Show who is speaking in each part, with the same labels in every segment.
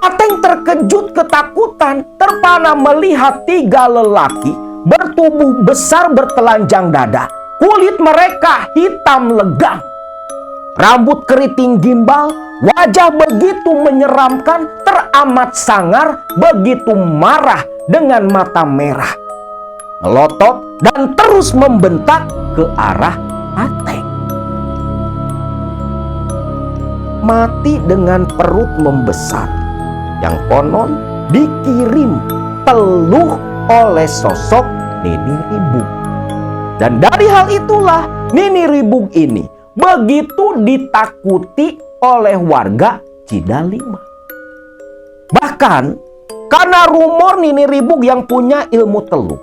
Speaker 1: Ateng terkejut ketakutan, terpana melihat 3 lelaki bertubuh besar bertelanjang dada. Kulit mereka hitam legam, rambut keriting gimbal, wajah begitu menyeramkan, teramat sangar, begitu marah dengan mata merah, melotot dan terus membentak ke arah Ateng. Mati dengan perut membesar, yang konon dikirim peluh oleh sosok Nini Ribung. Dan dari hal itulah Nini Ribung ini begitu ditakuti oleh warga Cidalima. Bahkan karena rumor Nini Ribung yang punya ilmu teluh,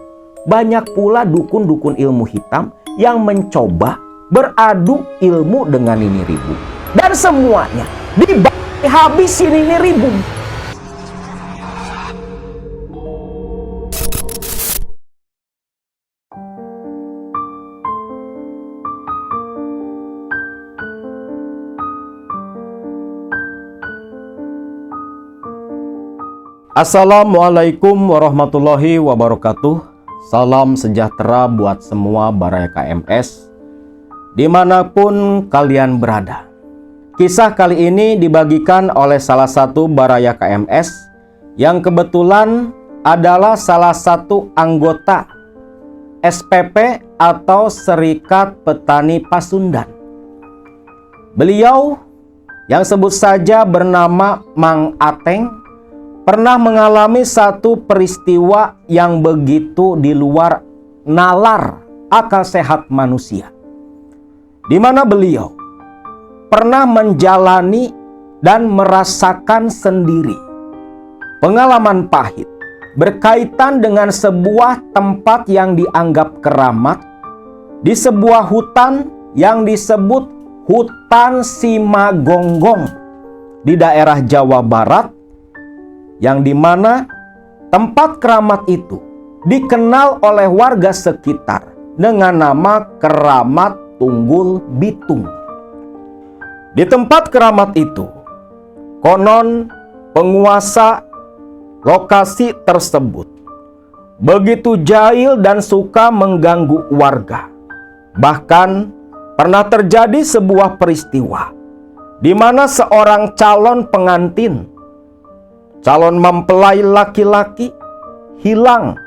Speaker 1: banyak pula dukun-dukun ilmu hitam yang mencoba beradu ilmu dengan Nini Ribung. Dan semuanya dibagi habis si Nini Ribung. Assalamualaikum warahmatullahi wabarakatuh. Salam sejahtera buat semua Baraya KMS dimanapun kalian berada. Kisah kali ini dibagikan oleh salah satu Baraya KMS yang kebetulan adalah salah satu anggota SPP atau Serikat Petani Pasundan. Beliau yang sebut saja bernama Mang Ateng pernah mengalami satu peristiwa yang begitu di luar nalar akal sehat manusia, di mana beliau pernah menjalani dan merasakan sendiri pengalaman pahit berkaitan dengan sebuah tempat yang dianggap keramat di sebuah hutan yang disebut Hutan Simagonggong di daerah Jawa Barat, yang dimana tempat keramat itu dikenal oleh warga sekitar dengan nama Keramat Tunggul Bitung. Di tempat keramat itu, konon penguasa lokasi tersebut begitu jahil dan suka mengganggu warga. Bahkan pernah terjadi sebuah peristiwa di mana seorang calon pengantin, calon mempelai laki-laki hilang,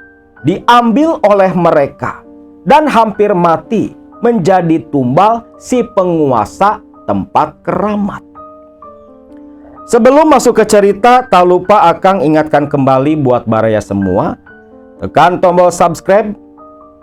Speaker 1: diambil oleh mereka dan hampir mati menjadi tumbal si penguasa tempat keramat. Sebelum masuk ke cerita, tak lupa Akang ingatkan kembali buat Baraya semua, tekan tombol subscribe,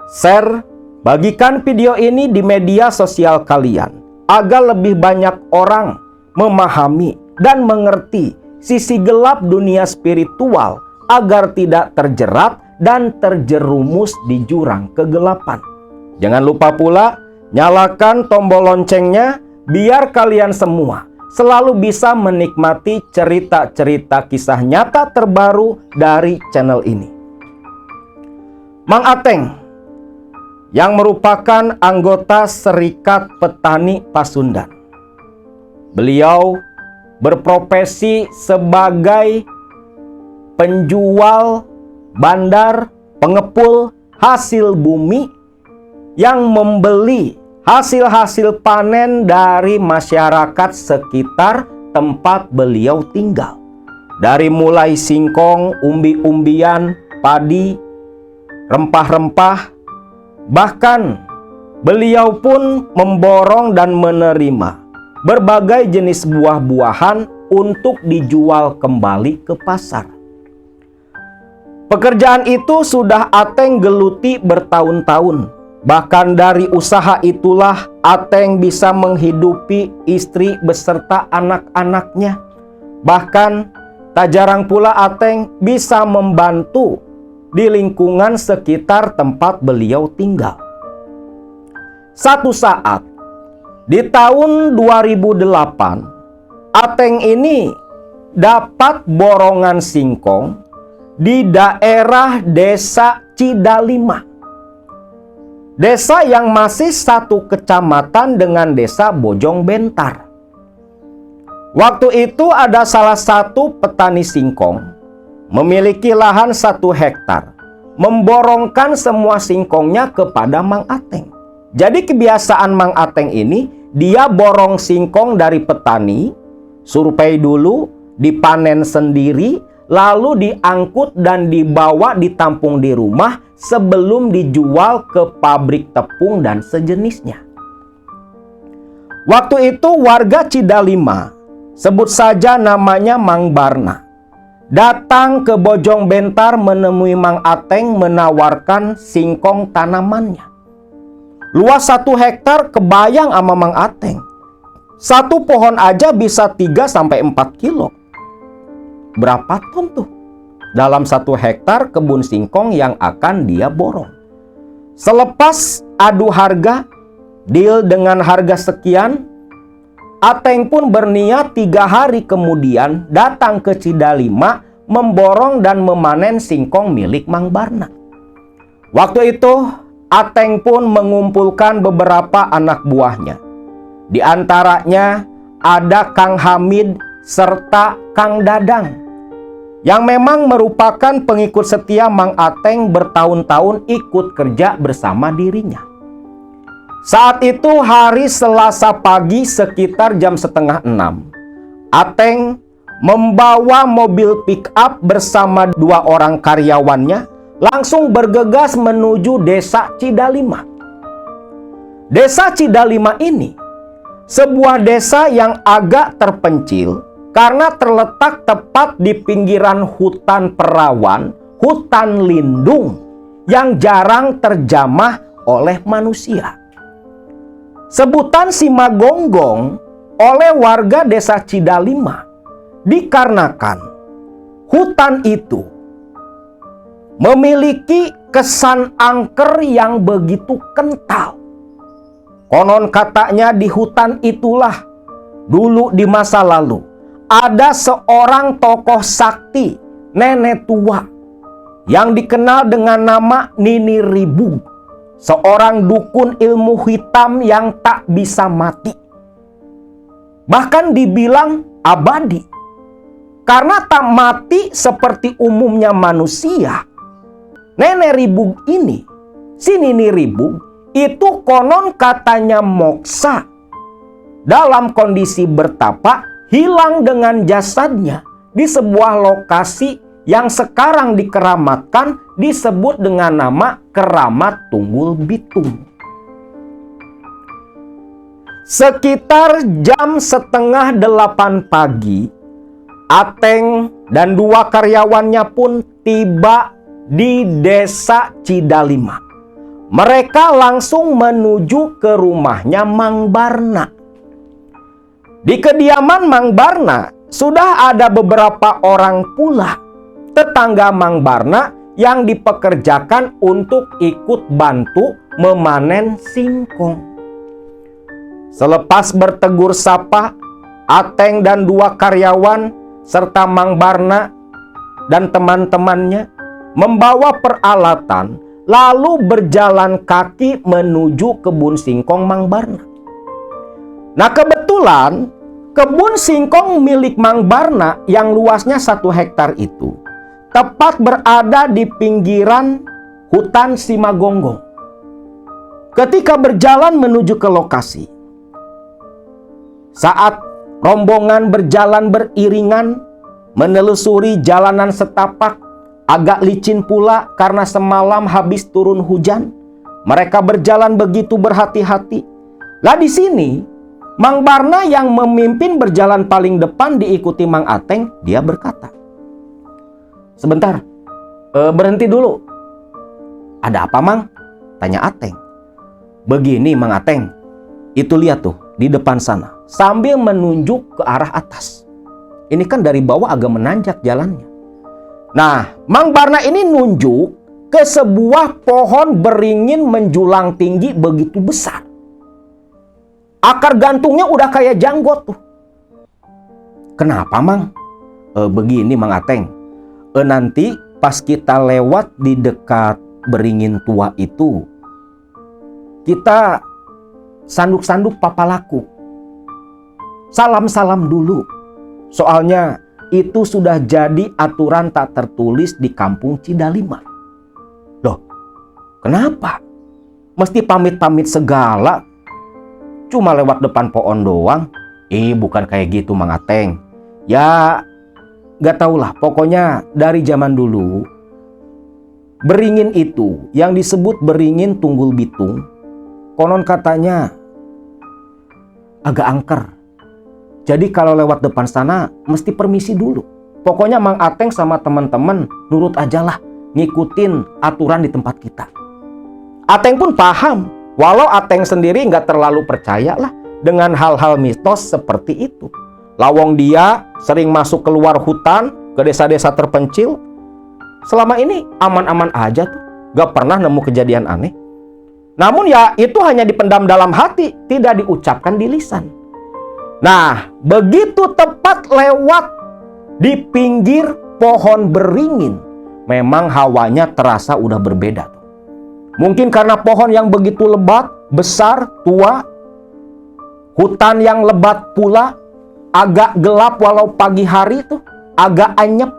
Speaker 1: share, bagikan video ini di media sosial kalian agar lebih banyak orang memahami dan mengerti sisi gelap dunia spiritual agar tidak terjerat dan terjerumus di jurang kegelapan. Jangan lupa pula nyalakan tombol loncengnya biar kalian semua selalu bisa menikmati cerita-cerita kisah nyata terbaru dari channel ini. Mang Ateng yang merupakan anggota Serikat Petani Pasundan. Beliau berprofesi sebagai penjual bandar pengepul hasil bumi yang membeli hasil-hasil panen dari masyarakat sekitar tempat beliau tinggal. Dari mulai singkong, umbi-umbian, padi, rempah-rempah, bahkan beliau pun memborong dan menerima berbagai jenis buah-buahan untuk dijual kembali ke pasar. Pekerjaan itu sudah Ateng geluti bertahun-tahun. Bahkan dari usaha itulah Ateng bisa menghidupi istri beserta anak-anaknya. Bahkan tak jarang pula Ateng bisa membantu di lingkungan sekitar tempat beliau tinggal. Satu saat di tahun 2008, Ateng ini dapat borongan singkong di daerah Desa Cidalima. Desa yang masih satu kecamatan dengan Desa Bojong Bentar. Waktu itu ada salah satu petani singkong memiliki lahan 1 hektar, memborongkan semua singkongnya kepada Mang Ateng. Jadi kebiasaan Mang Ateng ini, dia borong singkong dari petani, survei dulu, dipanen sendiri, lalu diangkut dan dibawa ditampung di rumah sebelum dijual ke pabrik tepung dan sejenisnya. Waktu itu warga Cidalima, sebut saja namanya Mang Barna, datang ke Bojong Bentar menemui Mang Ateng menawarkan singkong tanamannya. Luas 1 hektar kebayang sama Mang Ateng. 1 pohon aja bisa 3-4 kilo. Berapa ton tuh? Dalam 1 hektar kebun singkong yang akan dia borong. Selepas adu harga, deal dengan harga sekian, Ateng pun berniat 3 hari kemudian datang ke Cidalima memborong dan memanen singkong milik Mang Barna. Waktu itu Ateng pun mengumpulkan beberapa anak buahnya. Di antaranya ada Kang Hamid serta Kang Dadang, yang memang merupakan pengikut setia Mang Ateng bertahun-tahun ikut kerja bersama dirinya. Saat itu hari Selasa pagi sekitar jam 5:30, Ateng membawa mobil pick-up bersama 2 orang karyawannya langsung bergegas menuju desa Cidalima. Desa Cidalima ini sebuah desa yang agak terpencil karena terletak tepat di pinggiran hutan perawan, hutan lindung yang jarang terjamah oleh manusia. Sebutan Simagonggong oleh warga desa Cidalima dikarenakan hutan itu memiliki kesan angker yang begitu kental. Konon katanya di hutan itulah dulu di masa lalu ada seorang tokoh sakti, nenek tua, yang dikenal dengan nama Nini Ribung, seorang dukun ilmu hitam yang tak bisa mati. Bahkan dibilang abadi, karena tak mati seperti umumnya manusia. Nenek Ribung ini, si Nini Ribung, itu konon katanya moksa. Dalam kondisi bertapa, hilang dengan jasadnya di sebuah lokasi yang sekarang dikeramatkan, disebut dengan nama Keramat Tunggul Bitung. Sekitar jam 7:30 pagi, Ateng dan 2 karyawannya pun tiba di desa Cidalima. Mereka langsung menuju ke rumahnya Mang Barna. Di kediaman Mang Barna sudah ada beberapa orang pula tetangga Mang Barna yang dipekerjakan untuk ikut bantu memanen singkong. Selepas bertegur sapa, Ateng dan 2 karyawan serta Mang Barna dan teman-temannya membawa peralatan lalu berjalan kaki menuju kebun singkong Mang Barna. Nah, kebetulan kebun singkong milik Mang Barna yang luasnya 1 hektar itu tepat berada di pinggiran hutan Simagonggong. Ketika berjalan menuju ke lokasi, saat rombongan berjalan beriringan menelusuri jalanan setapak, agak licin pula karena semalam habis turun hujan, mereka berjalan begitu berhati-hati. Lah di sini Mang Barna yang memimpin berjalan paling depan diikuti Mang Ateng. Dia berkata, "Sebentar, berhenti dulu." "Ada apa, Mang?" tanya Ateng. "Begini, Mang Ateng, itu lihat tuh di depan sana," sambil menunjuk ke arah atas. Ini kan dari bawah agak menanjak jalannya. Nah, Mang Barna ini nunjuk ke sebuah pohon beringin menjulang tinggi begitu besar. Akar gantungnya udah kayak janggut tuh. "Kenapa, Mang?" Begini, Mang Ateng. Nanti pas kita lewat di dekat beringin tua itu, kita sanduk-sanduk papalaku. Salam-salam dulu. Soalnya itu sudah jadi aturan tak tertulis di kampung Cidalima. Loh, kenapa? Mesti pamit-pamit segala? Cuma lewat depan pohon doang? Bukan kayak gitu Mang Ateng. Ya, gak taulah. Pokoknya dari zaman dulu, beringin itu yang disebut beringin Tunggul Bitung, konon katanya agak angker. Jadi kalau lewat depan sana mesti permisi dulu. Pokoknya Mang Ateng sama teman-teman nurut aja lah, ngikutin aturan di tempat kita. Ateng pun paham, walau Ateng sendiri nggak terlalu percaya lah dengan hal-hal mitos seperti itu. Lawang dia sering masuk keluar hutan ke desa-desa terpencil. Selama ini aman-aman aja tuh, gak pernah nemu kejadian aneh. Namun ya itu hanya dipendam dalam hati, tidak diucapkan di lisan. Nah, begitu tepat lewat di pinggir pohon beringin, memang hawanya terasa udah berbeda tuh. Mungkin karena pohon yang begitu lebat, besar, tua, hutan yang lebat pula, agak gelap walau pagi hari tuh, agak anyep.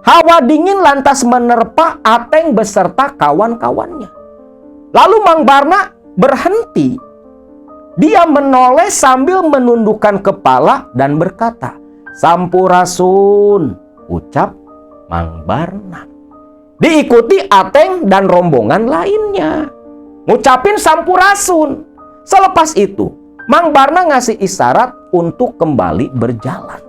Speaker 1: Hawa dingin lantas menerpa Ateng beserta kawan-kawannya. Lalu Mang Barna berhenti. Dia menoleh sambil menundukkan kepala dan berkata, "Sampurasun," ucap Mang Barna. Diikuti Ateng dan rombongan lainnya ngucapin sampurasun. Selepas itu Mang Barna ngasih isyarat untuk kembali berjalan.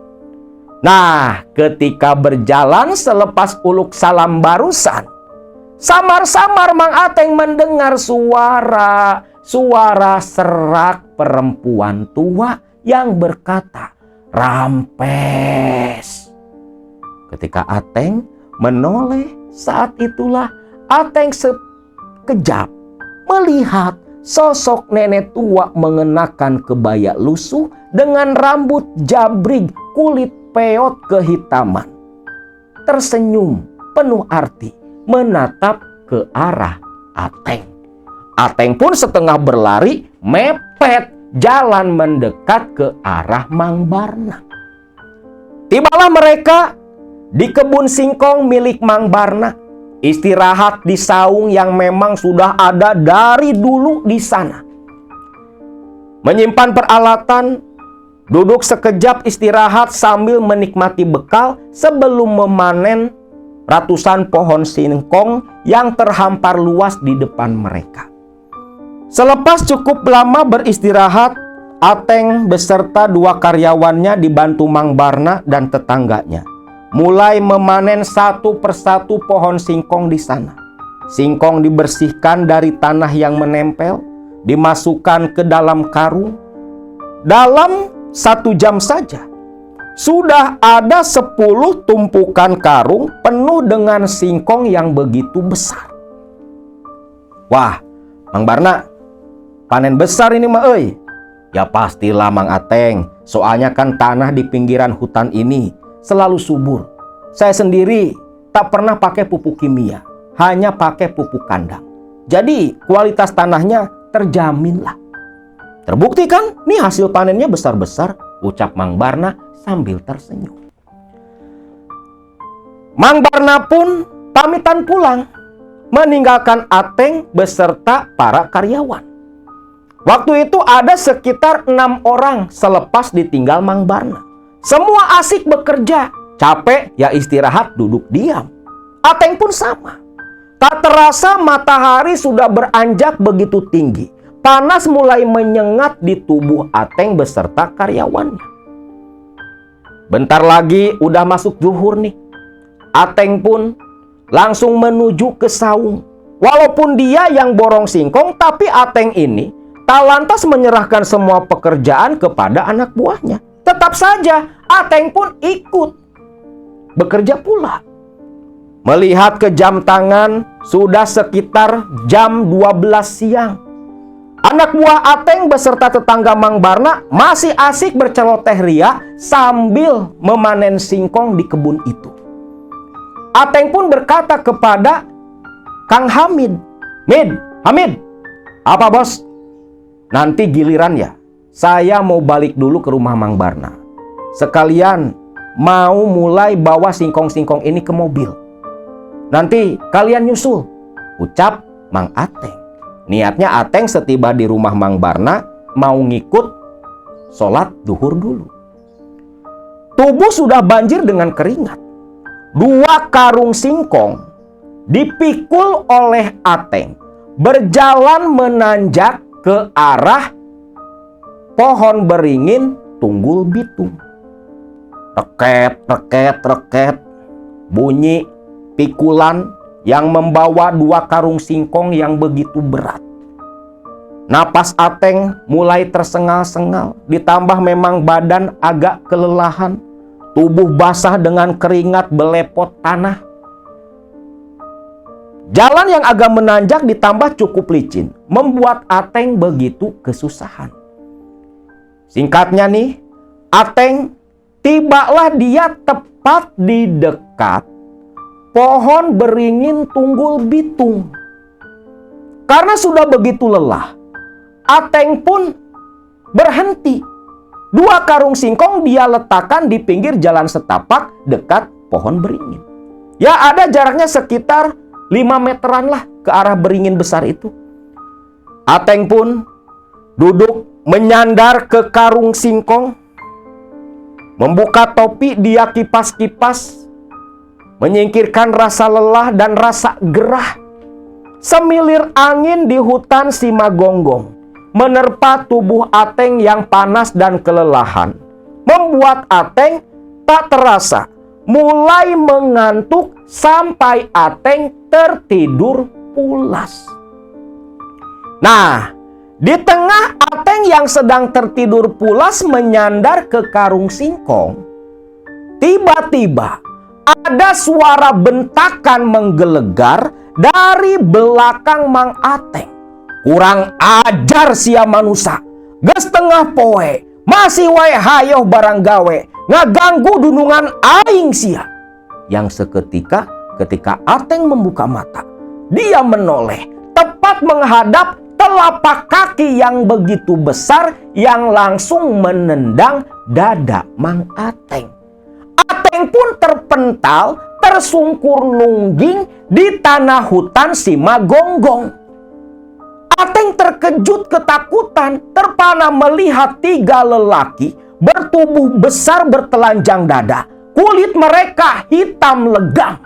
Speaker 1: Nah, ketika berjalan selepas uluk salam barusan, samar-samar Mang Ateng mendengar suara serak perempuan tua yang berkata, "Rampes." Ketika Ateng menoleh, saat itulah Ateng sekejap melihat sosok nenek tua mengenakan kebaya lusuh dengan rambut jabrig, kulit peot kehitaman. Tersenyum penuh arti menatap ke arah Ateng. Ateng pun setengah berlari mepet jalan mendekat ke arah Mang Barna. Tibalah mereka di kebun singkong milik Mang Barna. Istirahat di saung yang memang sudah ada dari dulu di sana. Menyimpan peralatan, duduk sekejap istirahat sambil menikmati bekal sebelum memanen ratusan pohon singkong yang terhampar luas di depan mereka. Selepas cukup lama beristirahat, Ateng beserta dua karyawannya dibantu Mang Barna dan tetangganya mulai memanen satu persatu pohon singkong di sana. Singkong dibersihkan dari tanah yang menempel, dimasukkan ke dalam karung. Dalam 1 jam saja, sudah ada 10 tumpukan karung penuh dengan singkong yang begitu besar. Wah, Mang Barna, panen besar ini mah euy. Ya pastilah Mang Ateng, soalnya kan tanah di pinggiran hutan ini selalu subur. Saya sendiri tak pernah pakai pupuk kimia, hanya pakai pupuk kandang. Jadi kualitas tanahnya terjamin lah. Terbukti kan, nih hasil panennya besar-besar, ucap Mang Barna sambil tersenyum. Mang Barna pun pamitan pulang, meninggalkan Ateng beserta para karyawan. Waktu itu ada sekitar 6 orang selepas ditinggal Mang Barna. Semua asik bekerja, capek ya istirahat duduk diam. Ateng pun sama. Tak terasa matahari sudah beranjak begitu tinggi. Panas mulai menyengat di tubuh Ateng beserta karyawannya. Bentar lagi udah masuk zuhur nih. Ateng pun langsung menuju ke saung. Walaupun dia yang borong singkong, tapi Ateng ini tak lantas menyerahkan semua pekerjaan kepada anak buahnya. Tetap saja Ateng pun ikut bekerja pula. Melihat ke jam tangan, sudah sekitar jam 12 siang. Anak buah Ateng beserta tetangga Mang Barna masih asik berceloteh ria sambil memanen singkong di kebun itu. Ateng pun berkata kepada Kang Hamid, Hamid, apa bos? Nanti giliran ya, saya mau balik dulu ke rumah Mang Barna. Sekalian mau mulai bawa singkong-singkong ini ke mobil. Nanti kalian nyusul, ucap Mang Ateng. Niatnya Ateng setiba di rumah Mang Barna mau ngikut sholat duhur dulu. Tubuh sudah banjir dengan keringat. 2 karung singkong dipikul oleh Ateng, berjalan menanjak ke arah pohon beringin Tunggul Bitung. Reket, reket, reket, bunyi pikulan yang membawa 2 karung singkong yang begitu berat. Napas Ateng mulai tersengal-sengal, ditambah memang badan agak kelelahan, tubuh basah dengan keringat belepot tanah. Jalan yang agak menanjak ditambah cukup licin, membuat Ateng begitu kesusahan. Singkatnya nih, Ateng tibalah dia tepat di dekat pohon beringin Tunggul Bitung. Karena sudah begitu lelah, Ateng pun berhenti. 2 karung singkong dia letakkan di pinggir jalan setapak dekat pohon beringin. Ya, ada jaraknya sekitar 5 meteran lah ke arah beringin besar itu. Ateng pun duduk menyandar ke karung singkong, membuka topi, dia kipas-kipas, menyingkirkan rasa lelah dan rasa gerah. Semilir angin di hutan Simagonggong menerpa tubuh Ateng yang panas dan kelelahan, membuat Ateng tak terasa mulai mengantuk sampai Ateng tertidur pulas. Nah, di tengah Ateng yang sedang tertidur pulas menyandar ke karung singkong, tiba-tiba ada suara bentakan menggelegar dari belakang Mang Ateng. Kurang ajar sia manusia, geus tengah poe masih wae hayoh barang gawe, ngaganggu dunungan aing sia. Yang seketika ketika Ateng membuka mata, dia menoleh tepat menghadap telapak kaki yang begitu besar yang langsung menendang dada Mang Ateng. Ateng pun terpental, tersungkur nungging di tanah hutan Simagonggong. Ateng terkejut ketakutan, terpana melihat 3 lelaki bertubuh besar bertelanjang dada. Kulit mereka hitam legam,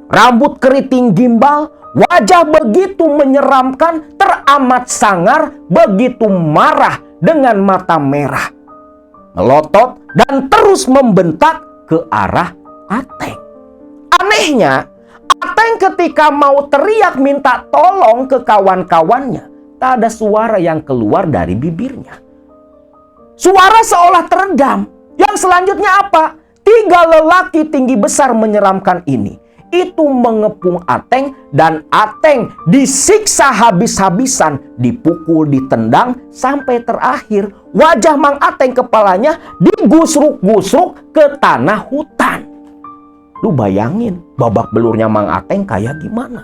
Speaker 1: rambut keriting gimbal, wajah begitu menyeramkan, teramat sangar, begitu marah dengan mata merah, melotot dan terus membentak ke arah Ateng. Anehnya, Ateng ketika mau teriak minta tolong ke kawan-kawannya, tak ada suara yang keluar dari bibirnya. Suara seolah teredam. Yang selanjutnya apa? 3 lelaki tinggi besar menyeramkan ini, itu mengepung Ateng, dan Ateng disiksa habis-habisan, dipukul, ditendang, sampai terakhir wajah Mang Ateng kepalanya digusruk-gusruk ke tanah hutan. Lu bayangin babak belurnya Mang Ateng kayak gimana?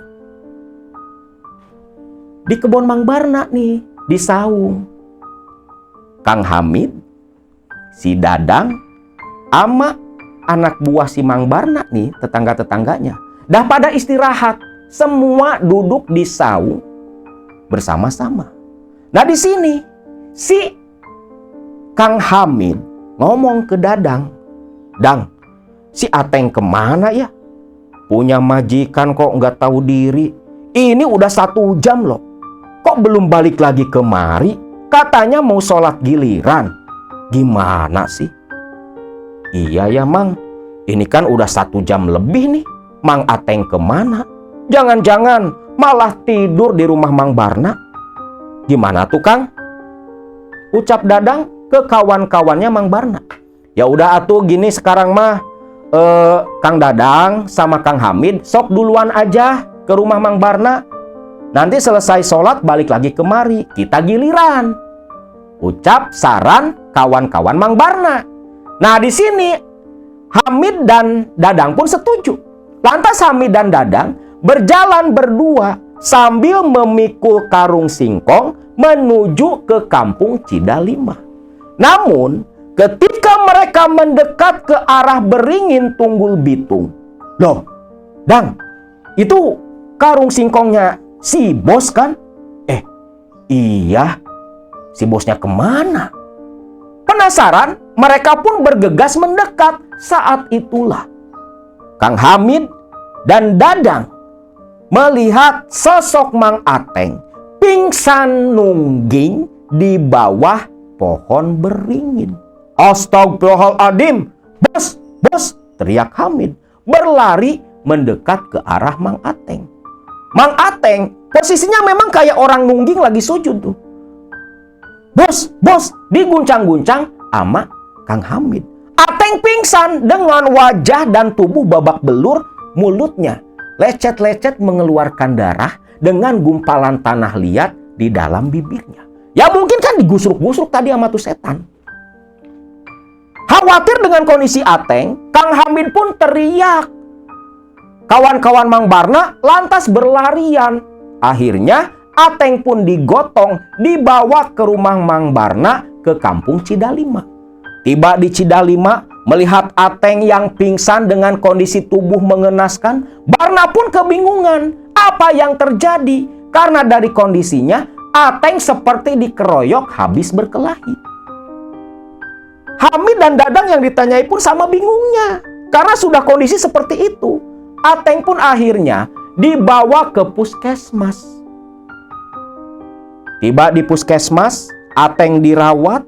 Speaker 1: Di kebun Mang Barna nih, di saung, Kang Hamid, si Dadang, ama anak buah si Mang Barna nih, tetangga-tetangganya, dah pada istirahat, semua duduk di saung bersama-sama. Nah, di sini si Kang Hamid ngomong ke Dadang, "Dang, si Ateng kemana ya? Punya majikan kok nggak tahu diri. Ini udah 1 jam loh. Kok belum balik lagi kemari? Katanya mau sholat giliran. Gimana sih?" "Iya ya Mang, ini kan udah 1 jam lebih nih. Mang Ateng kemana? Jangan-jangan malah tidur di rumah Mang Barna." "Gimana tuh Kang?" ucap Dadang ke kawan-kawannya Mang Barna. "Ya udah atuh gini sekarang mah, Kang Dadang sama Kang Hamid sok duluan aja ke rumah Mang Barna. Nanti selesai sholat balik lagi kemari, kita giliran," ucap saran kawan-kawan Mang Barna. Nah, di sini Hamid dan Dadang pun setuju. Lantas Hamid dan Dadang berjalan berdua sambil memikul karung singkong menuju ke kampung Cidalima. Namun ketika mereka mendekat ke arah beringin Tunggul Bitung. Loh, Dang, itu karung singkongnya si bos kan? Iya, si bosnya kemana? Penasaran, mereka pun bergegas mendekat. Saat itulah Kang Hamid dan Dadang melihat sosok Mang Ateng pingsan nungging di bawah pohon beringin. Astagfirullahaladzim, bos, teriak Hamid, berlari mendekat ke arah Mang Ateng. Mang Ateng posisinya memang kayak orang nungging lagi sujud tuh. Bos, diguncang-guncang sama Kang Hamid. Ateng pingsan dengan wajah dan tubuh babak belur, mulutnya lecet-lecet mengeluarkan darah dengan gumpalan tanah liat di dalam bibirnya. Ya mungkin kan digusruk-gusruk tadi sama tuh setan. Khawatir dengan kondisi Ateng, Kang Hamid pun teriak. Kawan-kawan Mang Barna lantas berlarian. Akhirnya Ateng pun digotong, dibawa ke rumah Mang Barna ke kampung Cidalima. Tiba di Cidalima, melihat Ateng yang pingsan dengan kondisi tubuh mengenaskan, Barna pun kebingungan apa yang terjadi. Karena dari kondisinya, Ateng seperti dikeroyok habis berkelahi. Hamid dan Dadang yang ditanyai pun sama bingungnya. Karena sudah kondisi seperti itu. Ateng pun akhirnya dibawa ke puskesmas. Tiba di puskesmas, Ateng dirawat.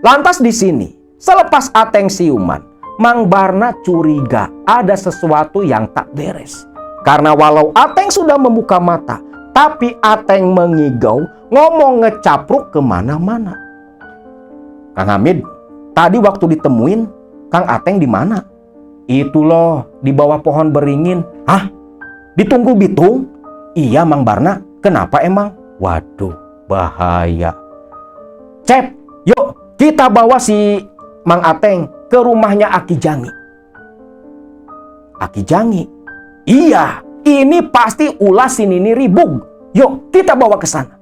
Speaker 1: Lantas di sini, selepas Ateng siuman, Mang Barna curiga ada sesuatu yang tak beres. Karena walau Ateng sudah membuka mata, tapi Ateng mengigau, ngomong ngecapruk kemana-mana. Kang Hamid, tadi waktu ditemuin, Kang Ateng di mana? Itu loh, di bawah pohon beringin. Hah? Di Tunggul Bitung? Iya, Mang Barna. Kenapa emang? Waduh, bahaya. Cep, yuk kita bawa si Mang Ateng ke rumahnya Aki Jangi. Aki Jangi? Iya, ini pasti ulah si Nini Ribung. Yuk kita bawa ke sana.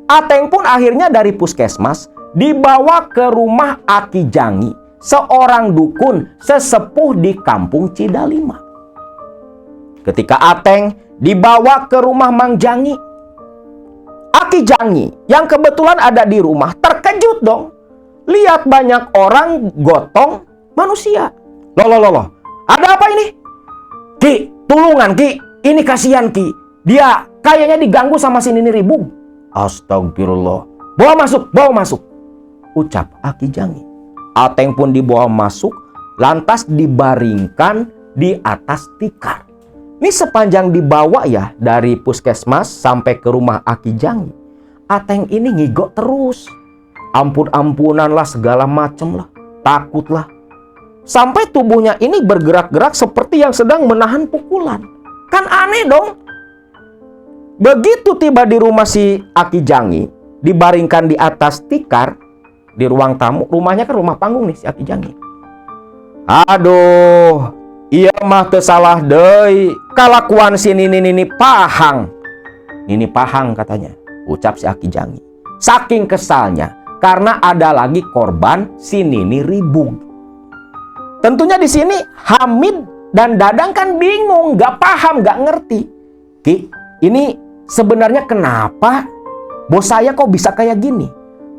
Speaker 1: Ateng pun akhirnya dari puskesmas dibawa ke rumah Aki Jangi, seorang dukun sesepuh di kampung Cidalima. Ketika Ateng dibawa ke rumah Mang Jangi, Aki Jangi yang kebetulan ada di rumah terkejut dong. Lihat banyak orang gotong manusia. Loh. Ada apa ini? Ki, tulungan Ki. Ini kasihan Ki. Dia kayaknya diganggu sama si Nini Ribung. Astagfirullah. Bawa masuk. Ucap Aki Jangi. Ateng pun dibawa masuk, lantas dibaringkan di atas tikar. Ini sepanjang dibawa ya dari puskesmas sampai ke rumah Aki Jangi, Ateng ini ngigok terus. Ampun-ampunan lah, segala macem lah, takut lah. Sampai tubuhnya ini bergerak-gerak seperti yang sedang menahan pukulan. Kan aneh dong. Begitu tiba di rumah si Aki Jangi, dibaringkan di atas tikar, di ruang tamu. Rumahnya kan rumah panggung nih si Aki Jangi. Aduh, iya mah teu salah deui. Kalakuan si Nini Pahang. Nini Pahang katanya, ucap si Aki Jangi. Saking kesalnya karena ada lagi korban si Nini Ribung. Tentunya di sini Hamid dan Dadang kan bingung, gak paham, gak ngerti. Ki, ini sebenarnya kenapa bos saya kok bisa kayak gini?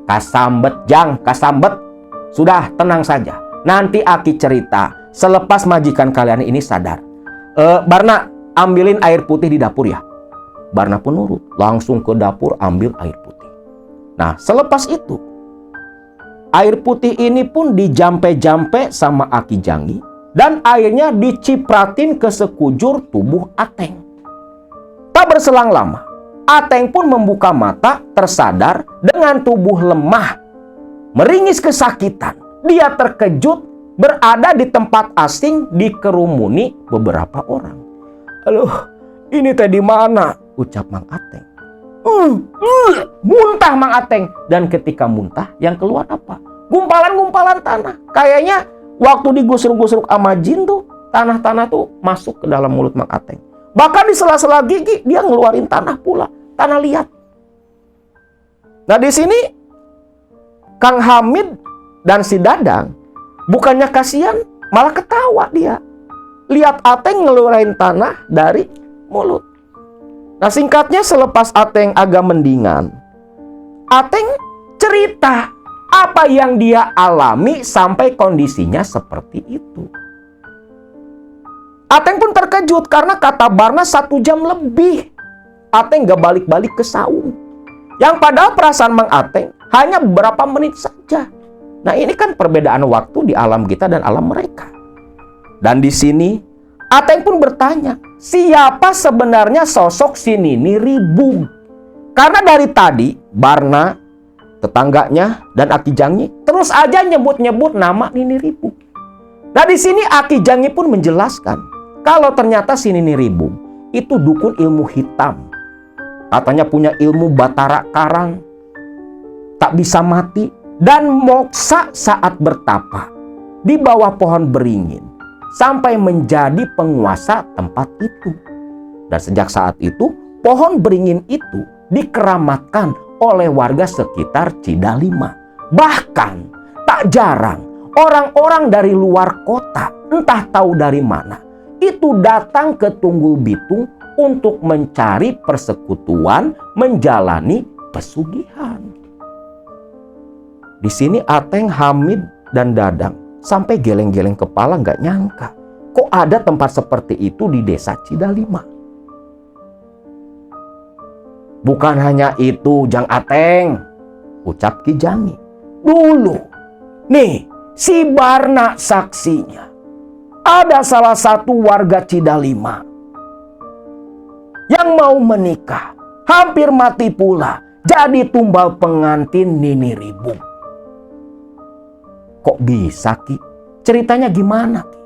Speaker 1: Kasambet Jang, kasambet. Sudah, tenang saja. Nanti Aki cerita selepas majikan kalian ini sadar. Barna, ambilin air putih di dapur ya. Barna pun nurut, langsung ke dapur ambil air putih. Nah, selepas itu air putih ini pun dijampe-jampe sama Aki Jangi dan airnya dicipratin ke sekujur tubuh Ateng. Tak berselang lama, Ateng pun membuka mata, tersadar dengan tubuh lemah, meringis kesakitan. Dia terkejut berada di tempat asing dikerumuni beberapa orang. Aduh, ini tadi mana? Ucap Mang Ateng. Muntah Mang Ateng. Dan ketika muntah, yang keluar apa? Gumpalan-gumpalan tanah. Kayaknya waktu digusruk-gusruk sama jin tuh, tanah-tanah tuh masuk ke dalam mulut Mang Ateng. Bahkan di sela-sela gigi, dia ngeluarin tanah pula. Tanah liat. Nah di sini, Kang Hamid dan si Dadang Bukannya kasihan, malah ketawa dia. Lihat Ateng ngelurain tanah dari mulut. Nah, singkatnya selepas Ateng agak mendingan, Ateng cerita apa yang dia alami sampai kondisinya seperti itu. Ateng pun terkejut karena kata Barna 1 jam lebih Ateng gak balik-balik ke saung. Yang padahal perasaan Mang Ateng hanya beberapa menit saja. Nah, ini kan perbedaan waktu di alam kita dan alam mereka. Dan di sini Ateng pun bertanya, siapa sebenarnya sosok si Nini Ribung? Karena dari tadi Barna, tetangganya, dan Aki Jangi terus aja nyebut-nyebut nama Nini Ribung. Nah, di sini Aki Jangi pun menjelaskan kalau ternyata si Nini Ribung itu dukun ilmu hitam. Katanya punya ilmu batara karang, tak bisa mati, dan moksa saat bertapa di bawah pohon beringin sampai menjadi penguasa tempat itu. Dan sejak saat itu, pohon beringin itu dikeramatkan oleh warga sekitar Cidalima. Bahkan tak jarang orang-orang dari luar kota, entah tahu dari mana, itu datang ke Tunggul Bitung untuk mencari persekutuan, menjalani pesugihan. Di sini Ateng, Hamid, dan Dadang sampai geleng-geleng kepala, nggak nyangka kok ada tempat seperti itu di desa Cidalima. Bukan hanya itu, Jang Ateng, ucap Ki Jangi. Dulu, nih, si Barna saksinya. Ada salah satu warga Cidalima yang mau menikah, hampir mati pula, jadi tumbal pengantin Nini Ribung. Kok bisa, Ki? Ceritanya gimana, Ki?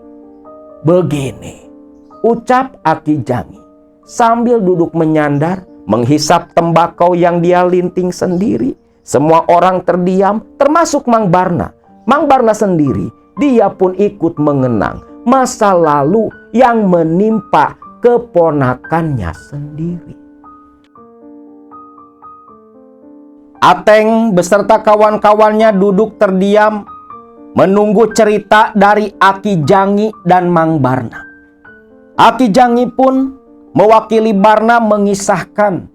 Speaker 1: Begini, ucap Aki Jangi sambil duduk menyandar, menghisap tembakau yang dia linting sendiri. Semua orang terdiam, termasuk Mang Barna. Mang Barna sendiri, dia pun ikut mengenang masa lalu yang menimpa keponakannya sendiri. Ateng beserta kawan-kawannya duduk terdiam menunggu cerita dari Aki Jangi dan Mang Barna. Aki Jangi pun mewakili Barna mengisahkan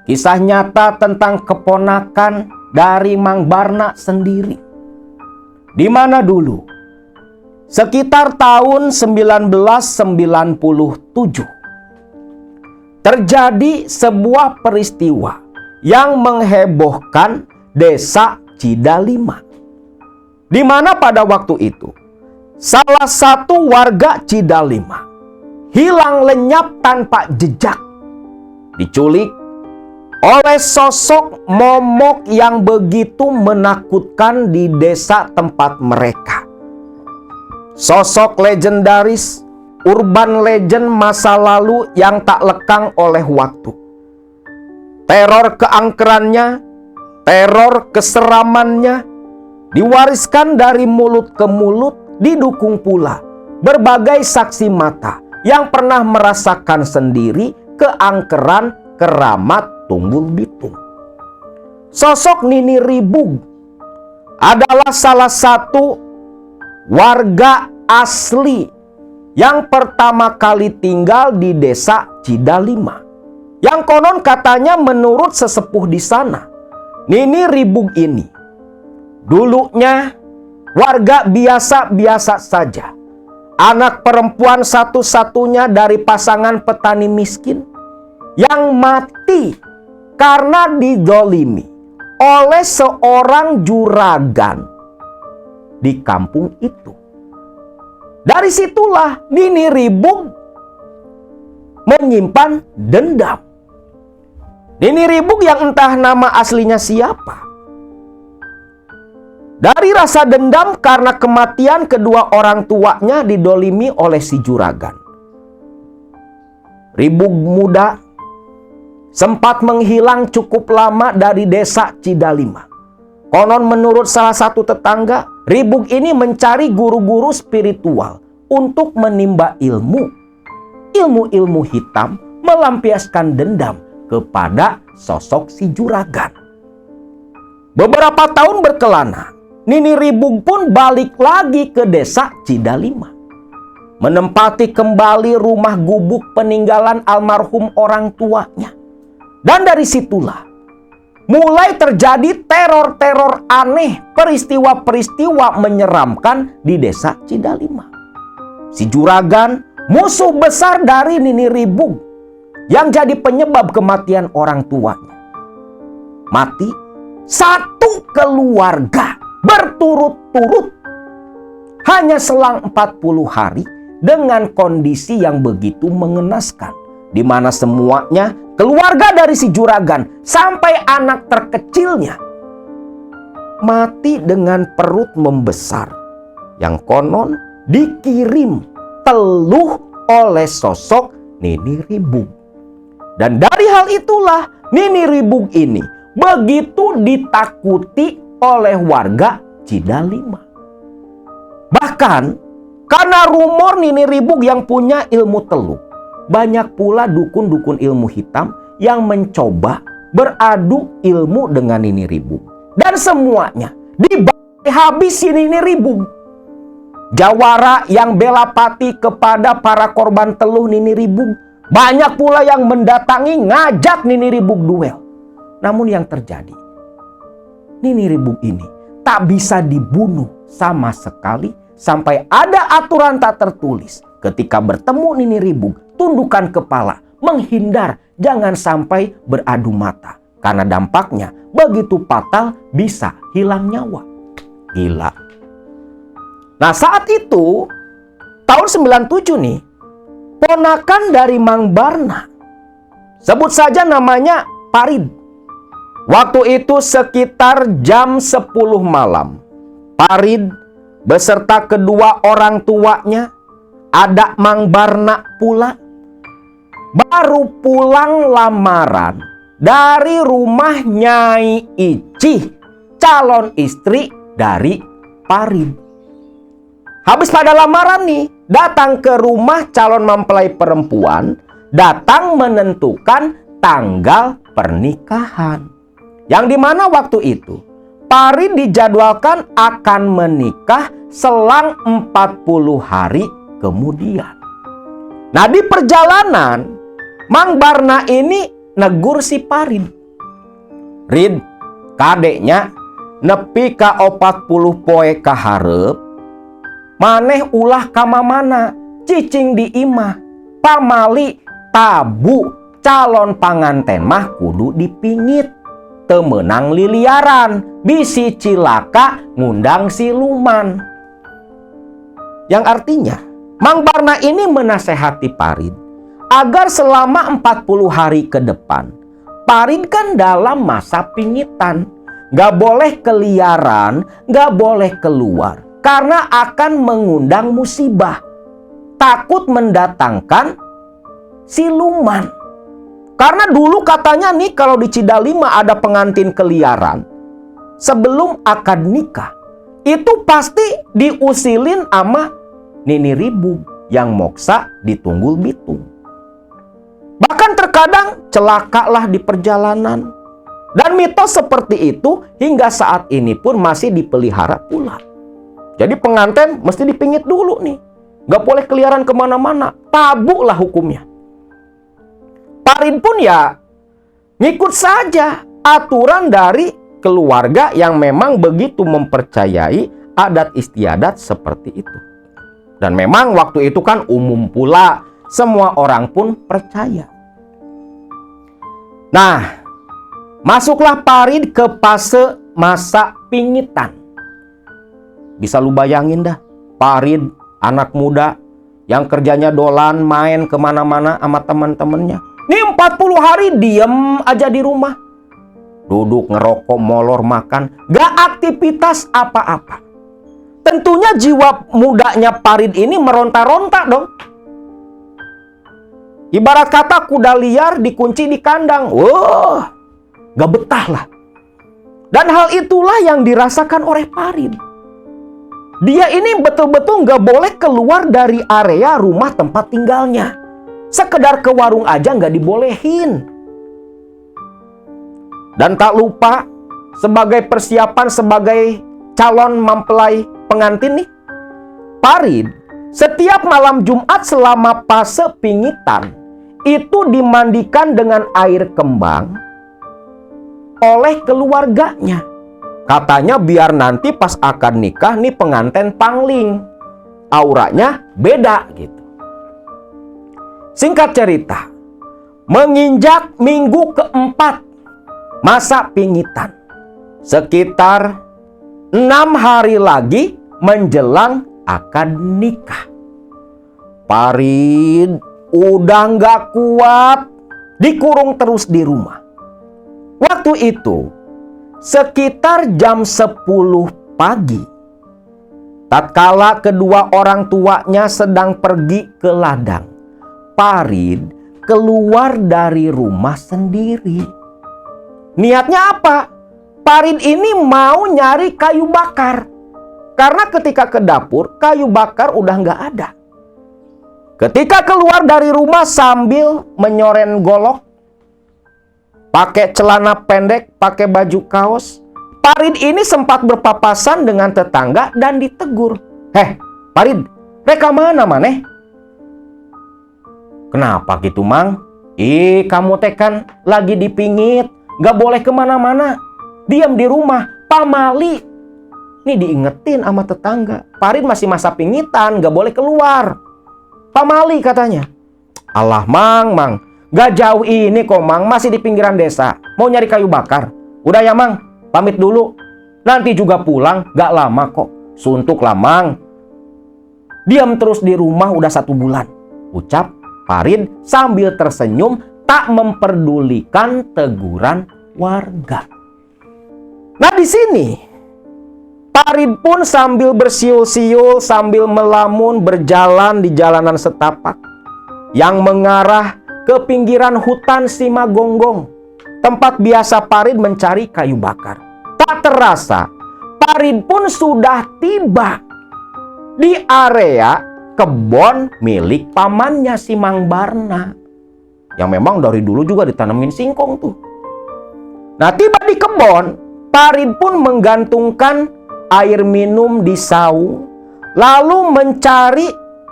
Speaker 1: kisah nyata tentang keponakan dari Mang Barna sendiri. Di mana dulu, sekitar tahun 1997, terjadi sebuah peristiwa yang menghebohkan desa Cidalima. Di mana pada waktu itu, salah satu warga Cidalima hilang lenyap tanpa jejak, diculik oleh sosok momok yang begitu menakutkan di desa tempat mereka. Sosok legendaris, urban legend masa lalu yang tak lekang oleh waktu. Teror keangkerannya, teror keseramannya diwariskan dari mulut ke mulut, didukung pula berbagai saksi mata yang pernah merasakan sendiri keangkeran keramat Tunggul Bitung. Sosok Nini Ribung adalah salah satu warga asli yang pertama kali tinggal di desa Cidalima. Yang konon katanya menurut sesepuh di sana, Nini Ribung ini dulunya warga biasa-biasa saja. Anak perempuan satu-satunya dari pasangan petani miskin yang mati karena didolimi oleh seorang juragan di kampung itu. Dari situlah Nini Ribung menyimpan dendam. Nini Ribung yang entah nama aslinya siapa. Dari rasa dendam karena kematian kedua orang tuanya didolimi oleh si juragan. Ribung muda sempat menghilang cukup lama dari desa Cidalima. Konon menurut salah satu tetangga, Ribung ini mencari guru-guru spiritual untuk menimba ilmu hitam, melampiaskan dendam kepada sosok si juragan. Beberapa tahun berkelana, Nini Ribung pun balik lagi ke desa Cidalima, menempati kembali rumah gubuk peninggalan almarhum orang tuanya. Dan dari situlah mulai terjadi teror-teror aneh, peristiwa-peristiwa menyeramkan di desa Cidalima. Si juragan, musuh besar dari Nini Ribung, yang jadi penyebab kematian orang tuanya, mati satu keluarga berturut-turut hanya selang 40 hari dengan kondisi yang begitu mengenaskan, di mana semuanya, keluarga dari si juragan sampai anak terkecilnya, mati dengan perut membesar yang konon dikirim teluh oleh sosok Nini Ribung. Dan dari hal itulah Nini Ribung ini begitu ditakuti oleh warga Cidalima. Bahkan karena rumor Nini Ribung yang punya ilmu teluh, banyak pula dukun-dukun ilmu hitam yang mencoba beradu ilmu dengan Nini Ribung. Dan semuanya dibantai habis si Nini Ribung. Jawara yang bela pati kepada para korban teluh Nini Ribung, banyak pula yang mendatangi ngajak Nini Ribung duel. Namun yang terjadi, Nini Ribung ini tak bisa dibunuh sama sekali, sampai ada aturan tak tertulis. Ketika bertemu Nini Ribung, tundukkan kepala, menghindar, jangan sampai beradu mata. Karena dampaknya begitu fatal, bisa hilang nyawa. Gila. Nah saat itu, tahun 97 nih, ponakan dari Mang Barna, sebut saja namanya Parid. Waktu itu sekitar jam 10 malam, Parid beserta kedua orang tuanya, ada Mang Barna pula, baru pulang lamaran dari rumah Nyai Icih, calon istri dari Parid. Habis pada lamaran nih, datang ke rumah calon mempelai perempuan, datang menentukan tanggal pernikahan. Yang dimana waktu itu Parid dijadwalkan akan menikah selang 40 hari kemudian. Nah di perjalanan, Mang Barna ini negur si Parid. Rid, kadeknya nepi ka 40 poe kaharep, maneh ulah kamamana, cicing di imah, pamali tabu calon panganten mah kudu dipingit. Temenang liliaran, bisi cilaka ngundang siluman. Yang artinya, Mang Barna ini menasehati Parid agar selama 40 hari ke depan, Parid kan dalam masa pingitan, gak boleh keliaran, gak boleh keluar, karena akan mengundang musibah, takut mendatangkan siluman. Karena dulu katanya nih, kalau di Cidalima ada pengantin keliaran, sebelum akad nikah, itu pasti diusilin sama Nini Ribung yang moksa di Tunggul Bitung. Bahkan terkadang celakalah di perjalanan. Dan mitos seperti itu hingga saat ini pun masih dipelihara pula. Jadi pengantin mesti dipingit dulu nih, gak boleh keliaran kemana-mana, tabu lah hukumnya. Parid pun ya ngikut saja aturan dari keluarga yang memang begitu mempercayai adat istiadat seperti itu. Dan memang waktu itu kan umum pula, semua orang pun percaya. Nah, masuklah Parid ke fase masa pingitan. Bisa lu bayangin dah, Parid anak muda yang kerjanya dolan main kemana-mana sama teman-temannya. Ini 40 hari diem aja di rumah. Duduk, ngerokok, molor, makan. Gak aktivitas apa-apa. Tentunya jiwa mudanya Parid ini meronta-ronta dong. Ibarat kata kuda liar dikunci di kandang. Wah, gak betah lah. Dan hal itulah yang dirasakan oleh Parid. Dia ini betul-betul gak boleh keluar dari area rumah tempat tinggalnya. Sekedar ke warung aja nggak dibolehin. Dan tak lupa, sebagai persiapan sebagai calon mempelai pengantin nih. Farid setiap malam Jumat selama fase pingitan itu dimandikan dengan air kembang oleh keluarganya. Katanya biar nanti pas akan nikah nih pengantin pangling, auranya beda gitu. Singkat cerita, menginjak minggu keempat masa pingitan, sekitar 6 hari lagi menjelang akan nikah, Farid udah nggak kuat, dikurung terus di rumah. Waktu itu sekitar jam 10 pagi, tatkala kedua orang tuanya sedang pergi ke ladang, Farid keluar dari rumah sendiri. Niatnya apa? Farid ini mau nyari kayu bakar. Karena ketika ke dapur, kayu bakar udah nggak ada. Ketika keluar dari rumah sambil menyoren golok, pakai celana pendek, pakai baju kaos, Farid ini sempat berpapasan dengan tetangga dan ditegur. "Heh, Farid, reka mana maneh?" "Kenapa gitu, Mang?" Kamu teh kan lagi dipingit, gak boleh kemana-mana, diam di rumah, pamali." Nih diingetin sama tetangga, Farid masih masa pingitan, gak boleh keluar, pamali katanya. "Alah Mang, gak jauh ini kok Mang, masih di pinggiran desa, mau nyari kayu bakar. Udah ya Mang, pamit dulu, nanti juga pulang, gak lama kok, suntuk lah Mang." Diam terus di rumah udah 1 bulan, ucap Farid sambil tersenyum tak memperdulikan teguran warga. Nah di sini Farid pun sambil bersiul-siul, sambil melamun berjalan di jalanan setapak yang mengarah ke pinggiran hutan Simagonggong, tempat biasa Farid mencari kayu bakar. Tak terasa, Farid pun sudah tiba di area kebun milik pamannya si Mang Barna, yang memang dari dulu juga ditanamin singkong tuh. Nah tiba di kebun, Farid pun menggantungkan air minum di saung, lalu mencari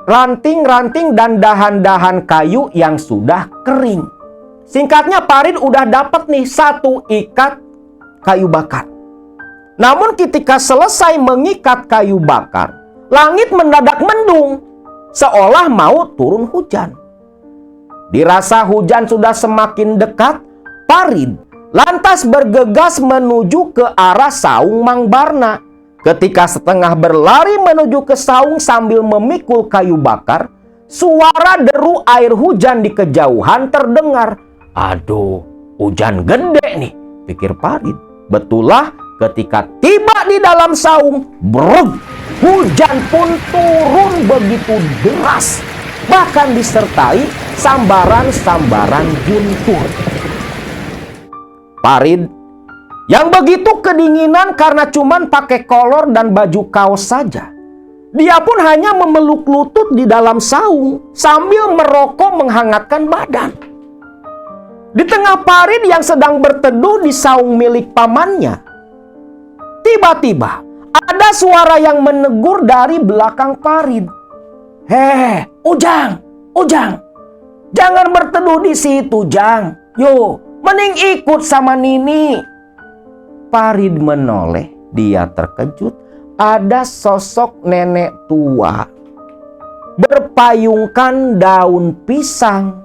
Speaker 1: ranting-ranting dan dahan-dahan kayu yang sudah kering. Singkatnya Farid udah dapat nih 1 ikat kayu bakar. Namun ketika selesai mengikat kayu bakar, langit mendadak mendung, seolah mau turun hujan. Dirasa hujan sudah semakin dekat, Farid lantas bergegas menuju ke arah saung Mang Barna. Ketika setengah berlari menuju ke saung sambil memikul kayu bakar, suara deru air hujan di kejauhan terdengar. "Aduh, hujan gede nih," pikir Farid. Betullah ketika tiba di dalam saung, bruk, hujan pun turun begitu deras, bahkan disertai sambaran-sambaran guntur. Farid yang begitu kedinginan karena cuman pakai kolor dan baju kaos saja, dia pun hanya memeluk lutut di dalam saung sambil merokok menghangatkan badan. Di tengah Farid yang sedang berteduh di saung milik pamannya, tiba-tiba ada suara yang menegur dari belakang Farid. "Heh, Ujang, jangan berteduh di situ, Jang. Yo, mending ikut sama Nini." Farid menoleh, dia terkejut. Ada sosok nenek tua berpayungkan daun pisang,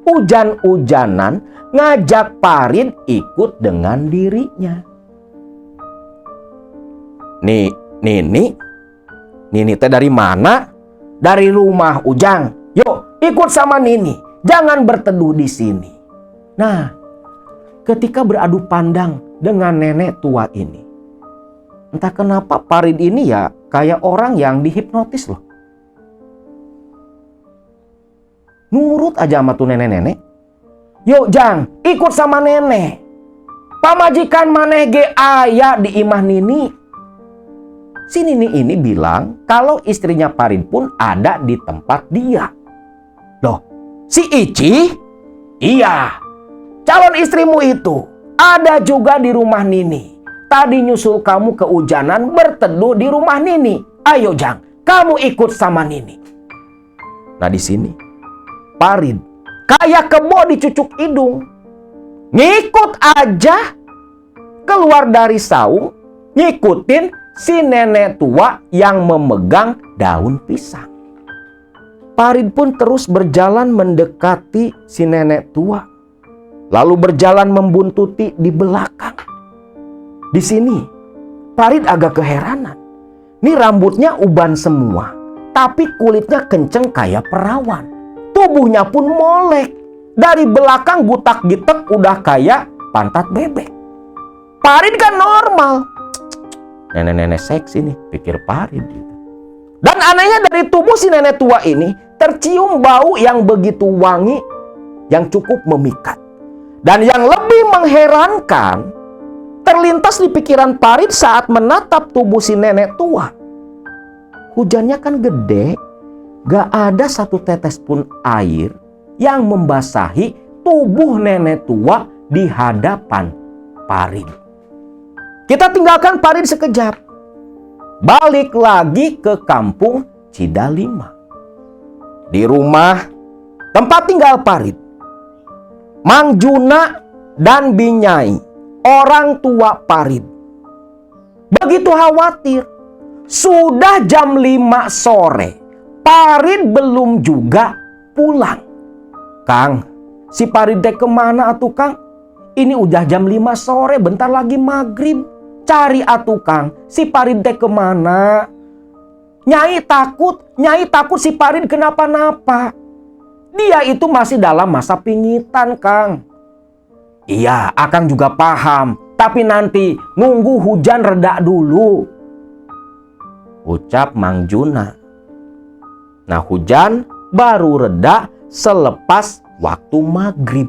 Speaker 1: hujan-hujanan ngajak Farid ikut dengan dirinya. Nini teh dari mana?" "Dari rumah Ujang. Yuk ikut sama Nini, jangan berteduh di sini." Nah, ketika beradu pandang dengan nenek tua ini, entah kenapa Farid ini ya kayak orang yang dihipnotis loh. Nurut aja sama tuh nenek-nenek. "Yuk Jang, ikut sama nenek. Pamajikan maneh ge aya di imah Nini." Si Nini ini bilang kalau istrinya Farid pun ada di tempat dia. "Loh, si Ici?" "Iya, calon istrimu itu ada juga di rumah Nini. tadi nyusul kamu kehujanan berteduh di rumah Nini. Ayo Jang, kamu ikut sama Nini. Nah di sini Parid kayak kebo dicucuk hidung, ngikut aja keluar dari saung, ngikutin si nenek tua yang memegang daun pisang. Parid pun terus berjalan mendekati si nenek tua, lalu berjalan membuntuti di belakang. Di sini Parid agak keheranan. Ini rambutnya uban semua, tapi kulitnya kenceng kayak perawan. Tubuhnya pun molek. Dari belakang gutak-gitek udah kayak pantat bebek. Parid kan normal. Nenek-nenek seksi nih, pikir Parid. Dan anehnya dari tubuh si nenek tua ini tercium bau yang begitu wangi, yang cukup memikat. Dan yang lebih mengherankan, terlintas di pikiran Parid saat menatap tubuh si nenek tua. Hujannya kan gede, gak ada satu tetes pun air yang membasahi tubuh nenek tua di hadapan Parid. Kita tinggalkan Parid sekejap. Balik lagi ke kampung Cidalima. Di rumah tempat tinggal Parid, Mang Juna dan Binyai, orang tua Parid, begitu khawatir. Sudah jam 5 sore, Parid belum juga pulang. Kang, si Parid teh kemana atuh Kang? Ini udah jam 5 sore, bentar lagi maghrib. Cari atuh Kang, si Parid teh kemana? Nyai takut si Parid kenapa-napa. Dia itu masih dalam masa pingitan Kang. Iya, Akang juga paham. Tapi nanti nunggu hujan reda dulu, ucap Mang Juna. Nah hujan baru reda selepas waktu maghrib.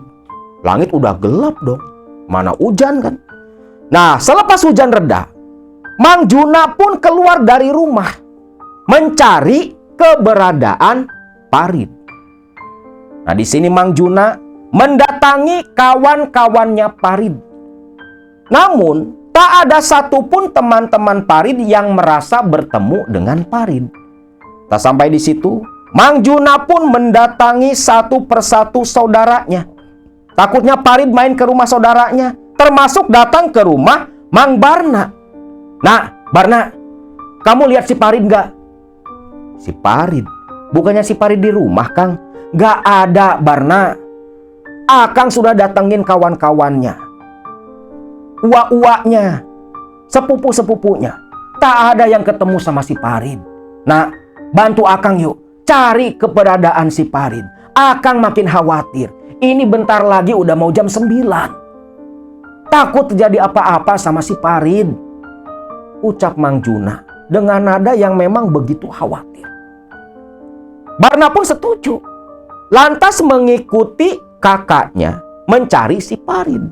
Speaker 1: Langit udah gelap dong, mana hujan kan. Nah selepas hujan reda, Mang Juna pun keluar dari rumah mencari keberadaan Parid. Nah di sini Mang Juna mendatangi kawan-kawannya Parid. Namun tak ada satupun teman-teman Parid yang merasa bertemu dengan Parid. Tak sampai di situ, Mang Juna pun mendatangi satu persatu saudaranya. Takutnya Parid main ke rumah saudaranya, termasuk datang ke rumah Mang Barna. Nah, Barna, kamu lihat si Parid nggak? Si Parid? Bukannya si Parid di rumah, Kang? Nggak ada, Barna. Akang sudah datengin kawan-kawannya, uak-uaknya, sepupu-sepupunya. Tak ada yang ketemu sama si Parid. Nah, bantu Akang yuk, cari keberadaan si Parid. Akang makin khawatir. Ini bentar lagi udah mau jam 9. Takut terjadi apa-apa sama si Parid, ucap Mang Juna dengan nada yang memang begitu khawatir. Barna pun setuju, lantas mengikuti kakaknya mencari si Parid.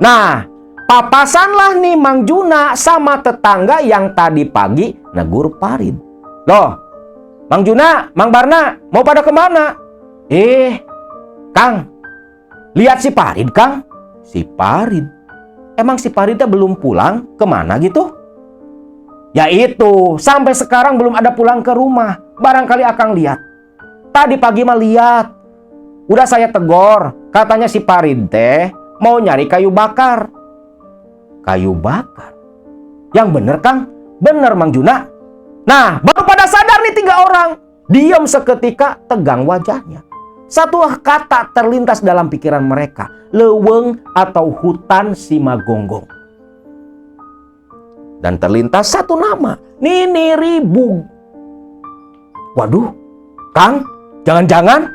Speaker 1: Nah, papasanlah nih Mang Juna sama tetangga yang tadi pagi negur Parid. Loh, Mang Juna, Mang Barna, mau pada kemana? Kang, lihat si Parid, Kang. Si Parid? Emang si Paridnya belum pulang? Kemana gitu? Ya itu, sampai sekarang belum ada pulang ke rumah. Barangkali Akang lihat. Tadi pagi mah lihat. Udah saya tegor, katanya si Parid teh mau nyari kayu bakar. Kayu bakar? Yang bener Kang? Bener Mang Juna. Nah, baru pada sadar nih 3 orang. Diam seketika, tegang wajahnya. Satu kata terlintas dalam pikiran mereka, leweng atau hutan Simagonggong. Dan terlintas satu nama, Nini Ribung. Waduh, Kang, jangan-jangan?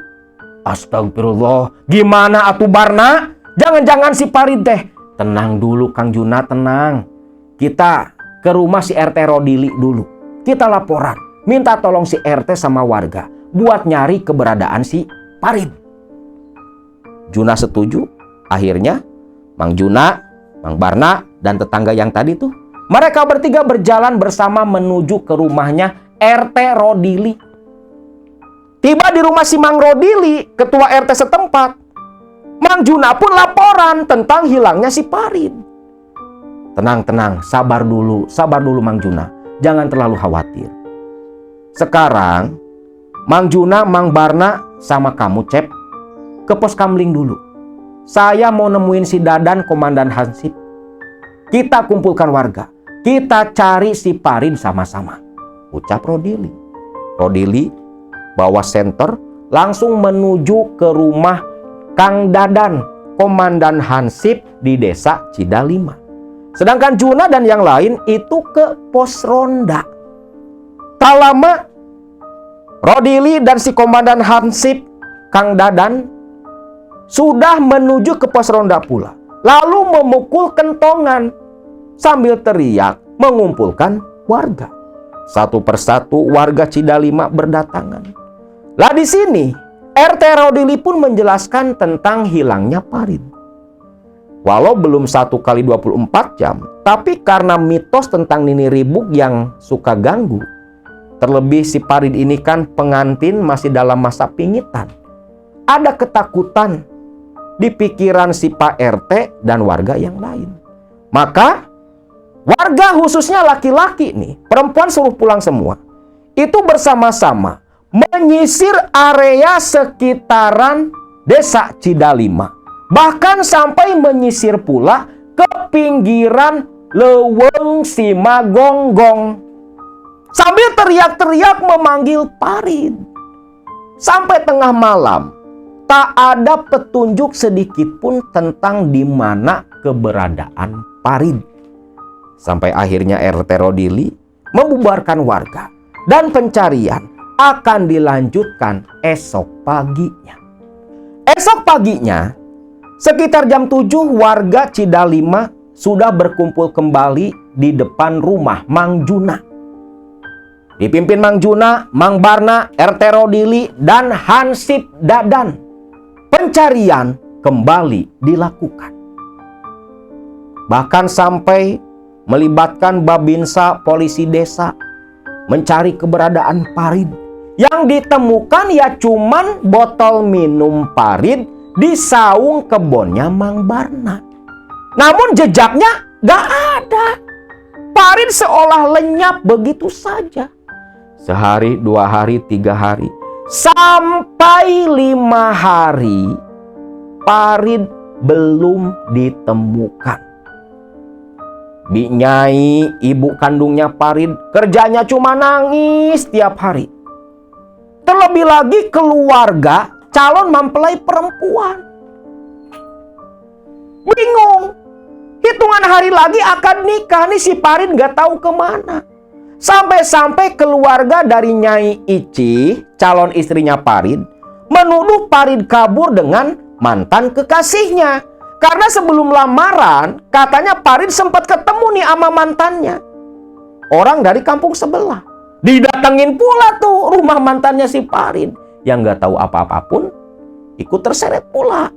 Speaker 1: Astagfirullah, gimana atuh Barna? Jangan-jangan si Parid teh. Tenang dulu Kang Juna, tenang. Kita ke rumah si RT Rodili dulu. Kita laporan, minta tolong si RT sama warga buat nyari keberadaan si Parid. Juna setuju. Akhirnya Mang Juna, Mang Barna, dan tetangga yang tadi tuh, mereka bertiga berjalan bersama menuju ke rumahnya RT Rodili. Tiba di rumah si Mang Rodili, ketua RT setempat, Mang Juna pun laporan tentang hilangnya si Parid. Tenang, sabar dulu Mang Juna. Jangan terlalu khawatir. Sekarang Mang Juna, Mang Barna sama kamu Cep ke pos kamling dulu. Saya mau nemuin si Dadan, Komandan Hansip. Kita kumpulkan warga. Kita cari si Parin sama-sama, ucap Rodili. Rodili bawa senter langsung menuju ke rumah Kang Dadan, Komandan Hansip di desa Cidalima. Sedangkan Juna dan yang lain itu ke pos ronda. Tak lama Rodili dan si Komandan Hansip, Kang Dadan, sudah menuju ke pos ronda pula. Lalu memukul kentongan sambil teriak mengumpulkan warga. Satu persatu warga Cidalima berdatangan. Lah di sini RT Rodili pun menjelaskan tentang hilangnya Parin. Walau belum 1 kali 24 jam, tapi karena mitos tentang Nini Ribuk yang suka ganggu. Terlebih si Parin ini kan pengantin masih dalam masa pingitan. Ada ketakutan di pikiran si Pak RT dan warga yang lain. Maka warga khususnya laki-laki nih, perempuan suruh pulang semua. Itu bersama-sama menyisir area sekitaran desa Cidalima. Bahkan sampai menyisir pula ke pinggiran Leweng Simagonggong. Sambil teriak-teriak memanggil Parin. Sampai tengah malam, tak ada petunjuk sedikit pun tentang di mana keberadaan Parin. Sampai akhirnya RT Rodili membubarkan warga. Dan pencarian akan dilanjutkan esok paginya. Esok paginya, sekitar jam 7 warga Cidalima sudah berkumpul kembali di depan rumah Mang Juna. Dipimpin Mang Juna, Mang Barna, RT Rodili, dan Hansip Dadan. Pencarian kembali dilakukan. Bahkan sampai melibatkan Babinsa polisi desa mencari keberadaan Parin. Yang ditemukan ya cuman botol minum Parin di saung kebunnya Mang Barna. Namun jejaknya gak ada. Parin seolah lenyap begitu saja. Sehari, 2 hari, 3 hari, sampai 5 hari Parin belum ditemukan. Bi Nyai, ibu kandungnya Parin, kerjanya cuma nangis tiap hari. Terlebih lagi keluarga calon mempelai perempuan. Bingung. Hitungan hari lagi akan nikah nih, si Parin gak tahu kemana. Sampai-sampai keluarga dari Nyai Ici, calon istrinya Parin, menuduh Parin kabur dengan mantan kekasihnya. Karena sebelum lamaran, katanya Parin sempat ketemu nih sama mantannya. Orang dari kampung sebelah. Didatengin pula tuh rumah mantannya si Parin. Yang gak tahu apa-apa pun ikut terseret pula.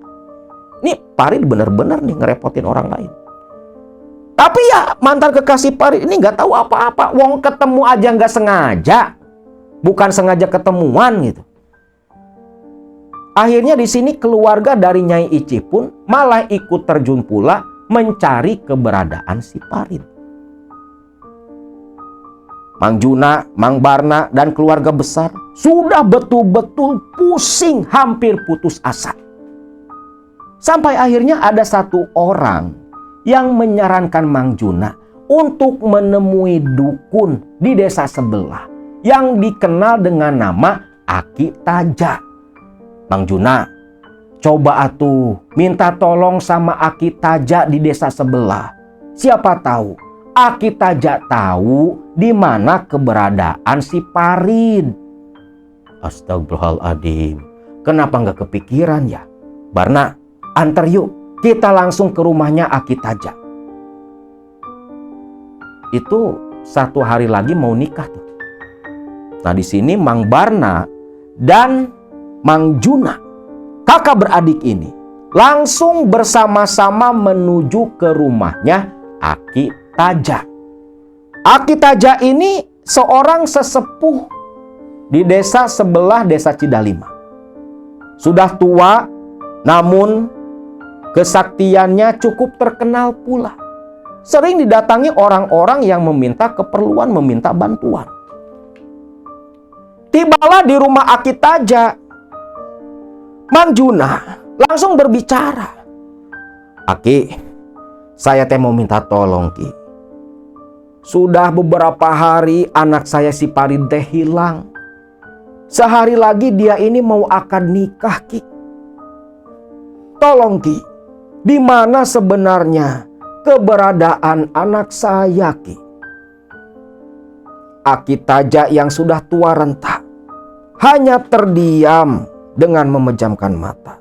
Speaker 1: Nih Parin bener-bener nih ngerepotin orang lain. Tapi ya mantan kekasih Parin ini gak tahu apa-apa. Wong ketemu aja gak sengaja. Bukan sengaja ketemuan gitu. Akhirnya di sini keluarga dari Nyai Ici pun malah ikut terjun pula mencari keberadaan si Parin. Mang Juna, Mang Barna, dan keluarga besar sudah betul-betul pusing, hampir putus asa. Sampai akhirnya ada satu orang yang menyarankan Mang Juna untuk menemui dukun di desa sebelah yang dikenal dengan nama Aki Taja. Mang Juna, coba atuh minta tolong sama Aki Taja di desa sebelah. Siapa tahu Aki Taja tahu di mana keberadaan si Parin. Astagfirullahaladzim. Kenapa nggak kepikiran ya? Barna, antar yuk. Kita langsung ke rumahnya Aki Taja. Itu 1 hari lagi mau nikah tuh. Nah di sini Mang Barna dan Mang Juna, kakak beradik ini, langsung bersama-sama menuju ke rumahnya Aki Taja. Aki Taja ini seorang sesepuh di desa sebelah desa Cidalima. Sudah tua, namun kesaktiannya cukup terkenal pula. sering didatangi orang-orang yang meminta keperluan, meminta bantuan. Tibalah di rumah Aki Taja, Mang Juna langsung berbicara. Aki, saya teh mau minta tolong Ki. Sudah beberapa hari anak saya si Parid teh hilang. Sehari lagi dia ini mau akad nikah Ki. Tolong Ki, di mana sebenarnya keberadaan anak saya Ki? Aki Taja yang sudah tua renta hanya terdiam dengan memejamkan mata.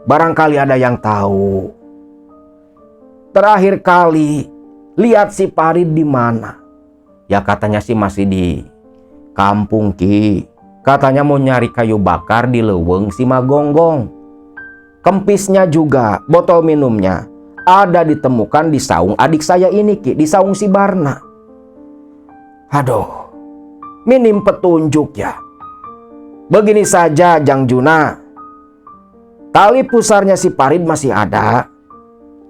Speaker 1: Barangkali ada yang tahu. Terakhir kali lihat si Parid di mana? Ya katanya sih masih di kampung Ki. Katanya mau nyari kayu bakar di leuweung si Magonggong. Kempisnya juga, botol minumnya ada ditemukan di saung adik saya ini Ki, di saung si Barna. Aduh, minim petunjuk ya. Begini saja Jang Juna. Tali pusarnya si Parid masih ada.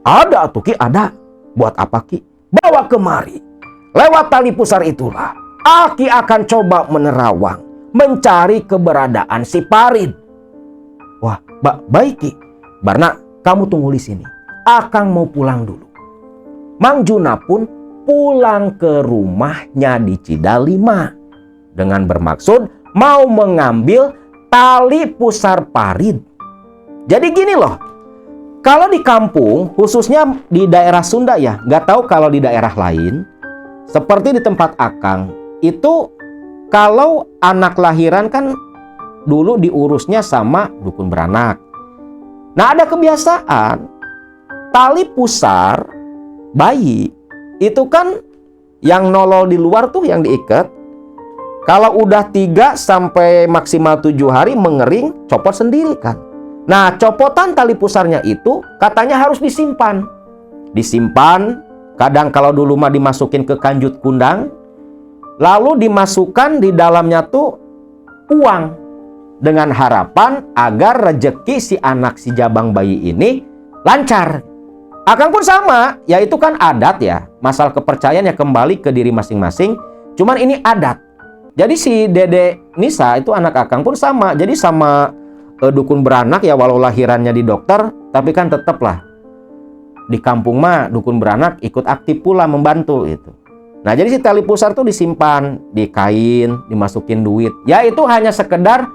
Speaker 1: Ada atuh Ki, ada. Buat apa Ki? Bawa kemari. Lewat tali pusar itulah Aki akan coba menerawang, mencari keberadaan si Parid. Wah, baik Ki. Barna, kamu tunggu di sini. Akang mau pulang dulu. Mang Juna pun pulang ke rumahnya di Cidalima dengan bermaksud mau mengambil tali pusar Parid. Jadi gini loh, kalau di kampung, khususnya di daerah Sunda ya, nggak tahu kalau di daerah lain, seperti di tempat Akang, itu kalau anak lahiran kan dulu diurusnya sama dukun beranak. Nah ada kebiasaan, tali pusar bayi itu kan yang nolol di luar tuh yang diikat. Kalau udah 3 sampai maksimal 7 hari mengering, copot sendiri kan. Nah, copotan tali pusarnya itu katanya harus disimpan. Disimpan, kadang kalau dulu mah dimasukin ke kanjut kundang, lalu dimasukkan di dalamnya tuh uang dengan harapan agar rejeki si anak si jabang bayi ini lancar. Akang pun sama, yaitu kan adat ya. Masalah kepercayaan ya kembali ke diri masing-masing. Cuman ini adat. Jadi si Dede Nisa itu anak Akang pun sama. Jadi sama dukun beranak ya, walau lahirannya di dokter, tapi kan tetaplah di kampung mah dukun beranak ikut aktif pula membantu itu. Nah jadi si tali pusar tuh disimpan di kain, dimasukin duit. Ya itu hanya sekedar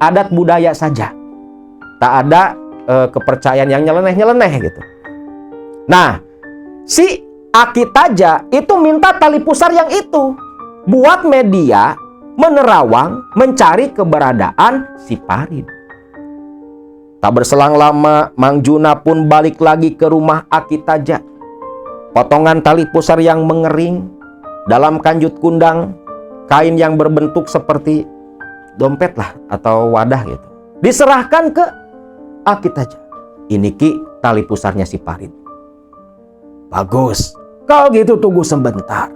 Speaker 1: adat budaya saja. Tak ada kepercayaan yang nyeleneh-nyeleneh gitu. Nah si Aki Taja itu minta tali pusar yang itu buat media menerawang, mencari keberadaan si Parid. Tak berselang lama, Mang Juna pun balik lagi ke rumah Aki Taja. Potongan tali pusar yang mengering dalam kanjut kundang, kain yang berbentuk seperti dompet lah atau wadah gitu, diserahkan ke Aki Taja. Ini Ki, tali pusarnya si Parid. Bagus, kalau gitu tunggu sebentar.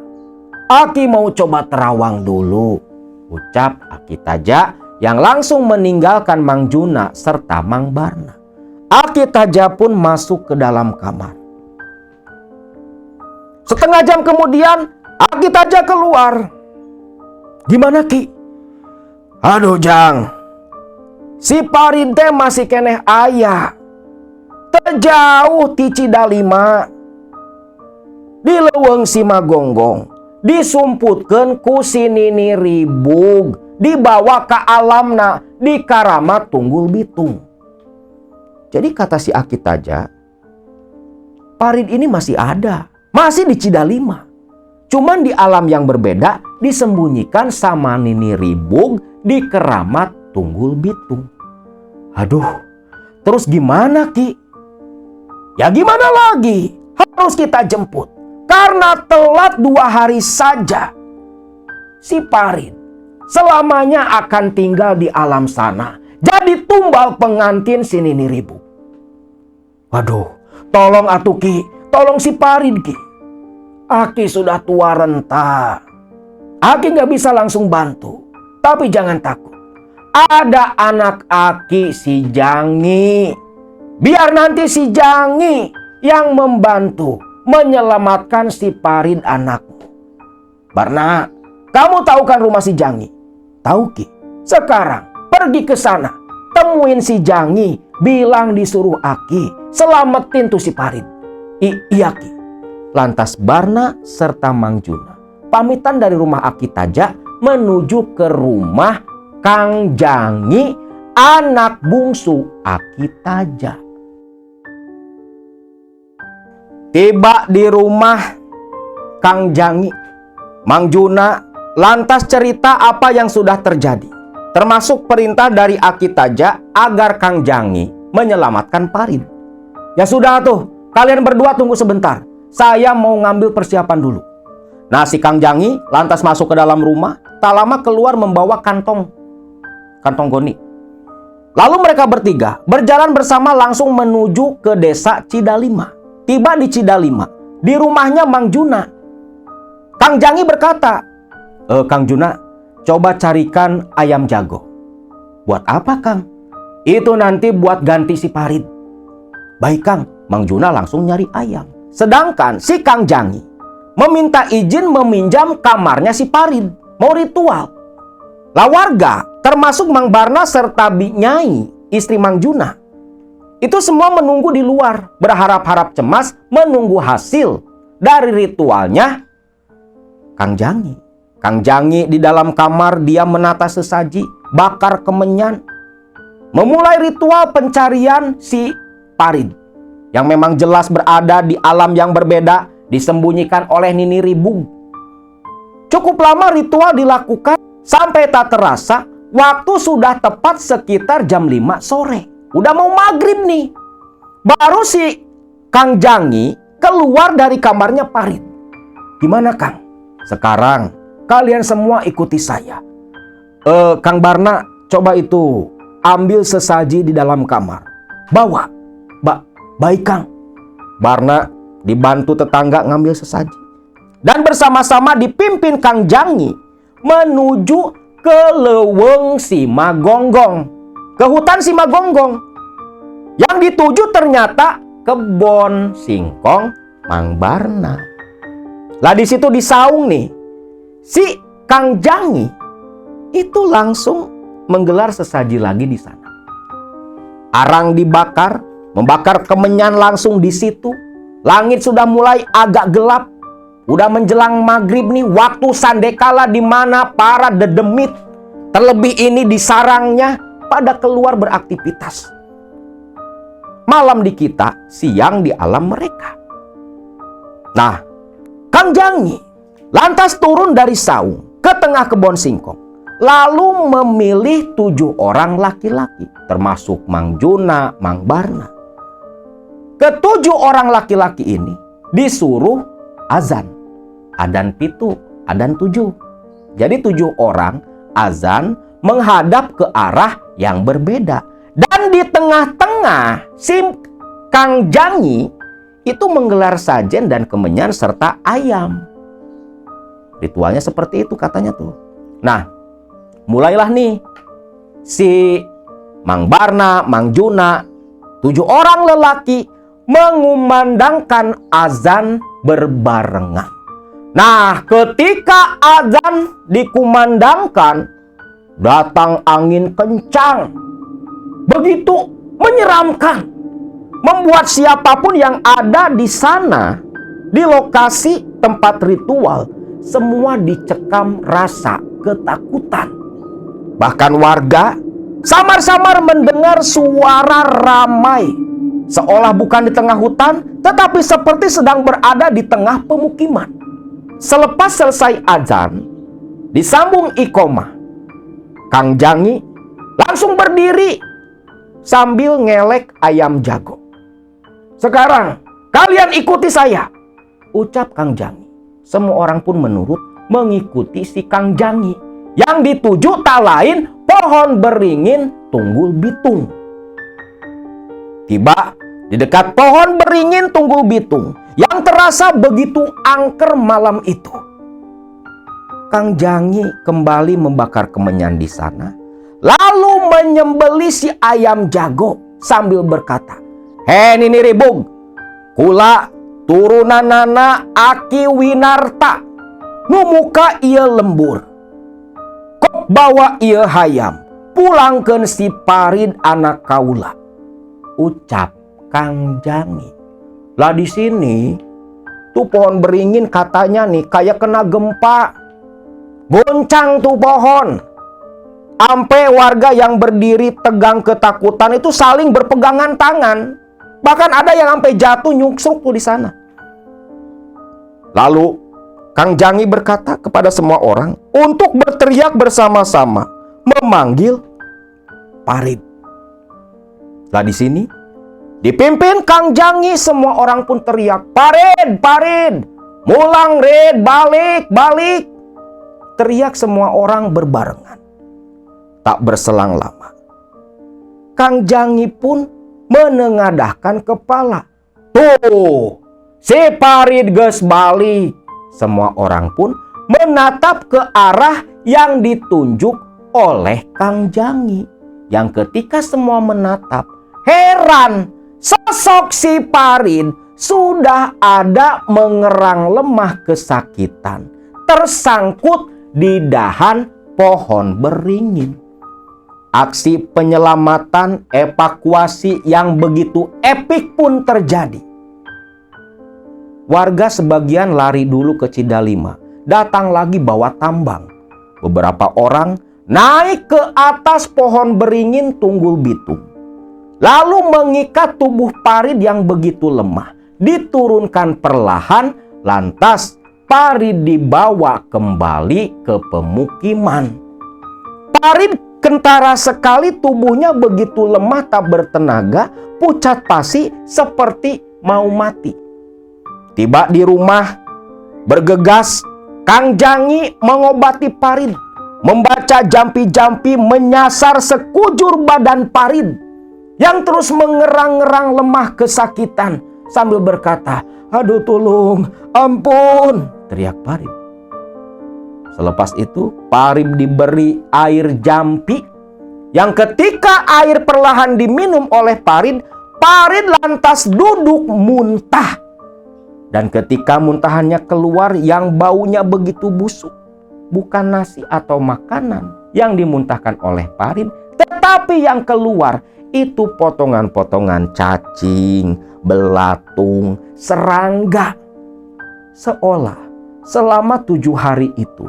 Speaker 1: Aki mau coba terawang dulu, ucap Aki Taja yang langsung meninggalkan Mang Juna serta Mang Barna. Aki Taja pun masuk ke dalam kamar. Setengah jam kemudian Aki Taja keluar. Gimana Ki? Aduh Jang, si Parid teh masih keneh aya. Terjauh ti Cidalima. Di leuweung si Magonggong. Disumputkeun ku si Nini Ribug, dibawa ke alamna, di Karamat Tunggul Bitung. Jadi kata si Aki Taja, Parid ini masih ada, masih di Cidalima. Cuman di alam yang berbeda, disembunyikan sama Nini Ribug di Keramat Tunggul Bitung. Aduh, terus gimana Ki? Ya gimana lagi? Harus kita jemput. Karena telat 2 hari saja, si Parid selamanya akan tinggal di alam sana. Jadi tumbal pengantin si Nini Ribug. Waduh, tolong atuh Ki, tolong si Parid Ki. Aki sudah tua renta. Aki nggak bisa langsung bantu. Tapi jangan takut. Ada anak Aki si Jangi. Biar nanti si Jangi yang membantu menyelamatkan si Parid anakmu. Barna, kamu tahu kan rumah si Jangi? Tahu Ki. Sekarang pergi ke sana, temuin si Jangi, bilang disuruh Aki selamatin tuh si Parid. Iya Ki. Lantas Barna serta Mang Juna pamitan dari rumah Aki Taja menuju ke rumah Kang Jangi, anak bungsu Aki Taja. Tiba di rumah Kang Jangi, Mang Juna lantas cerita apa yang sudah terjadi, termasuk perintah dari Aki Taja agar Kang Jangi menyelamatkan Parid. Ya sudah tuh, kalian berdua tunggu sebentar, saya mau ngambil persiapan dulu. Nah, si Kang Jangi lantas masuk ke dalam rumah, tak lama keluar membawa kantong goni. Lalu mereka bertiga berjalan bersama langsung menuju ke desa Cidalima. Tiba di Cidalima, di rumahnya Mang Juna. Kang Jangi berkata, Kang Juna, coba carikan ayam jago. Buat apa, Kang? Itu nanti buat ganti si Parid. Baik, Kang. Mang Juna langsung nyari ayam. Sedangkan si Kang Jangi meminta izin meminjam kamarnya si Parid. Mau ritual. Lah warga, termasuk Mang Barna serta Bi Nyai, istri Mang Juna, itu semua menunggu di luar, berharap-harap cemas menunggu hasil dari ritualnya Kang Jangi. Kang Jangi di dalam kamar dia menata sesaji, bakar kemenyan, memulai ritual pencarian si Parid yang memang jelas berada di alam yang berbeda, disembunyikan oleh Nini Ribung. Cukup lama ritual dilakukan sampai tak terasa waktu sudah tepat sekitar jam 5 sore. Udah mau maghrib nih. Baru si Kang Jangi keluar dari kamarnya Parid. Gimana, Kang? Sekarang kalian semua ikuti saya. Kang Barna, coba itu ambil sesaji di dalam kamar. Bawa. Baik, Kang. Barna dibantu tetangga ngambil sesaji. Dan bersama-sama dipimpin Kang Jangi menuju ke Leweng Simagonggong. Ke hutan Simagonggong. Yang dituju ternyata kebon singkong Mang Barna. Lah di situ di saung nih, si Kang Jangi itu langsung menggelar sesaji lagi di sana. Arang dibakar, membakar kemenyan langsung di situ. Langit sudah mulai agak gelap. Udah menjelang maghrib nih, waktu sandekala di mana para dedemit, terlebih ini di sarangnya, pada keluar beraktivitas. Malam di kita, siang di alam mereka. Nah, Kang Jangi lantas turun dari saung ke tengah kebun singkong, lalu memilih 7 orang laki-laki, termasuk Mang Juna, Mang Barna. Ke-7 orang laki-laki ini disuruh azan. Adan 7, adan 7. Jadi 7 orang azan menghadap ke arah yang berbeda. Dan di tengah-tengah si Kang Jangi itu menggelar sajen dan kemenyan serta ayam. Ritualnya seperti itu katanya tuh. Nah, mulailah nih si Mang Barna, Mang Juna, 7 orang lelaki mengumandangkan azan berbarengan. Nah, ketika azan dikumandangkan, datang angin kencang, begitu menyeramkan, membuat siapapun yang ada di sana, di lokasi tempat ritual, semua dicekam rasa ketakutan. Bahkan warga samar-samar mendengar suara ramai, seolah bukan di tengah hutan, tetapi seperti sedang berada di tengah pemukiman. Selepas selesai azan, disambung iqomah, Kang Jangi langsung berdiri sambil ngelek ayam jago. Sekarang kalian ikuti saya, ucap Kang Jangi. Semua orang pun menurut mengikuti si Kang Jangi. Yang dituju tak lain pohon beringin Tunggul Bitung. Tiba di dekat pohon beringin Tunggul Bitung yang terasa begitu angker malam itu. Kang Jangi kembali membakar kemenyan di sana, lalu menyembelih si ayam jago sambil berkata, He nini ribung, kula turunanana Aki Winarta, nu muka ieu lembur. Kok bawa ieu hayam, pulangkeun si Parid anak kaula. Ucap Kang Jangi. Lah di sini tuh pohon beringin katanya nih kayak kena gempa. Goncang tuh pohon. Ampe warga yang berdiri tegang ketakutan itu saling berpegangan tangan. Bahkan ada yang sampai jatuh nyungsruk tuh di sana. Lalu Kang Jangi berkata kepada semua orang untuk berteriak bersama-sama memanggil Parid. Lah di sini dipimpin Kang Jangi, semua orang pun teriak, "Parid, Parid, mulang Rid, balik, balik." Teriak semua orang berbarengan. Tak berselang lama, Kang Jangi pun menengadahkan kepala. Tuh, si Parid geus balik. Semua orang pun menatap ke arah yang ditunjuk oleh Kang Jangi. Yang ketika semua menatap, heran, sosok si Parid sudah ada mengerang lemah kesakitan, tersangkut di dahan pohon beringin. Aksi penyelamatan evakuasi yang begitu epik pun terjadi. Warga sebagian lari dulu ke Cidalima, datang lagi bawa tambang. Beberapa orang naik ke atas pohon beringin Tunggul Bitung, lalu mengikat tubuh Parid yang begitu lemah, diturunkan perlahan, lantas Parid dibawa kembali ke pemukiman. Parid kentara sekali, tubuhnya begitu lemah tak bertenaga, pucat pasi seperti mau mati. Tiba di rumah, bergegas Kang Jangi mengobati Parid, membaca jampi-jampi menyasar sekujur badan Parid yang terus mengerang-ngerang lemah kesakitan sambil berkata, "Aduh tolong, ampun," teriak Parid. Selepas itu Parid diberi air jampi yang ketika air perlahan diminum oleh Parid, Parid lantas duduk muntah. Dan ketika muntahannya keluar yang baunya begitu busuk, bukan nasi atau makanan yang dimuntahkan oleh Parid, tetapi yang keluar itu potongan-potongan cacing, belatung, serangga. Seolah selama 7 hari itu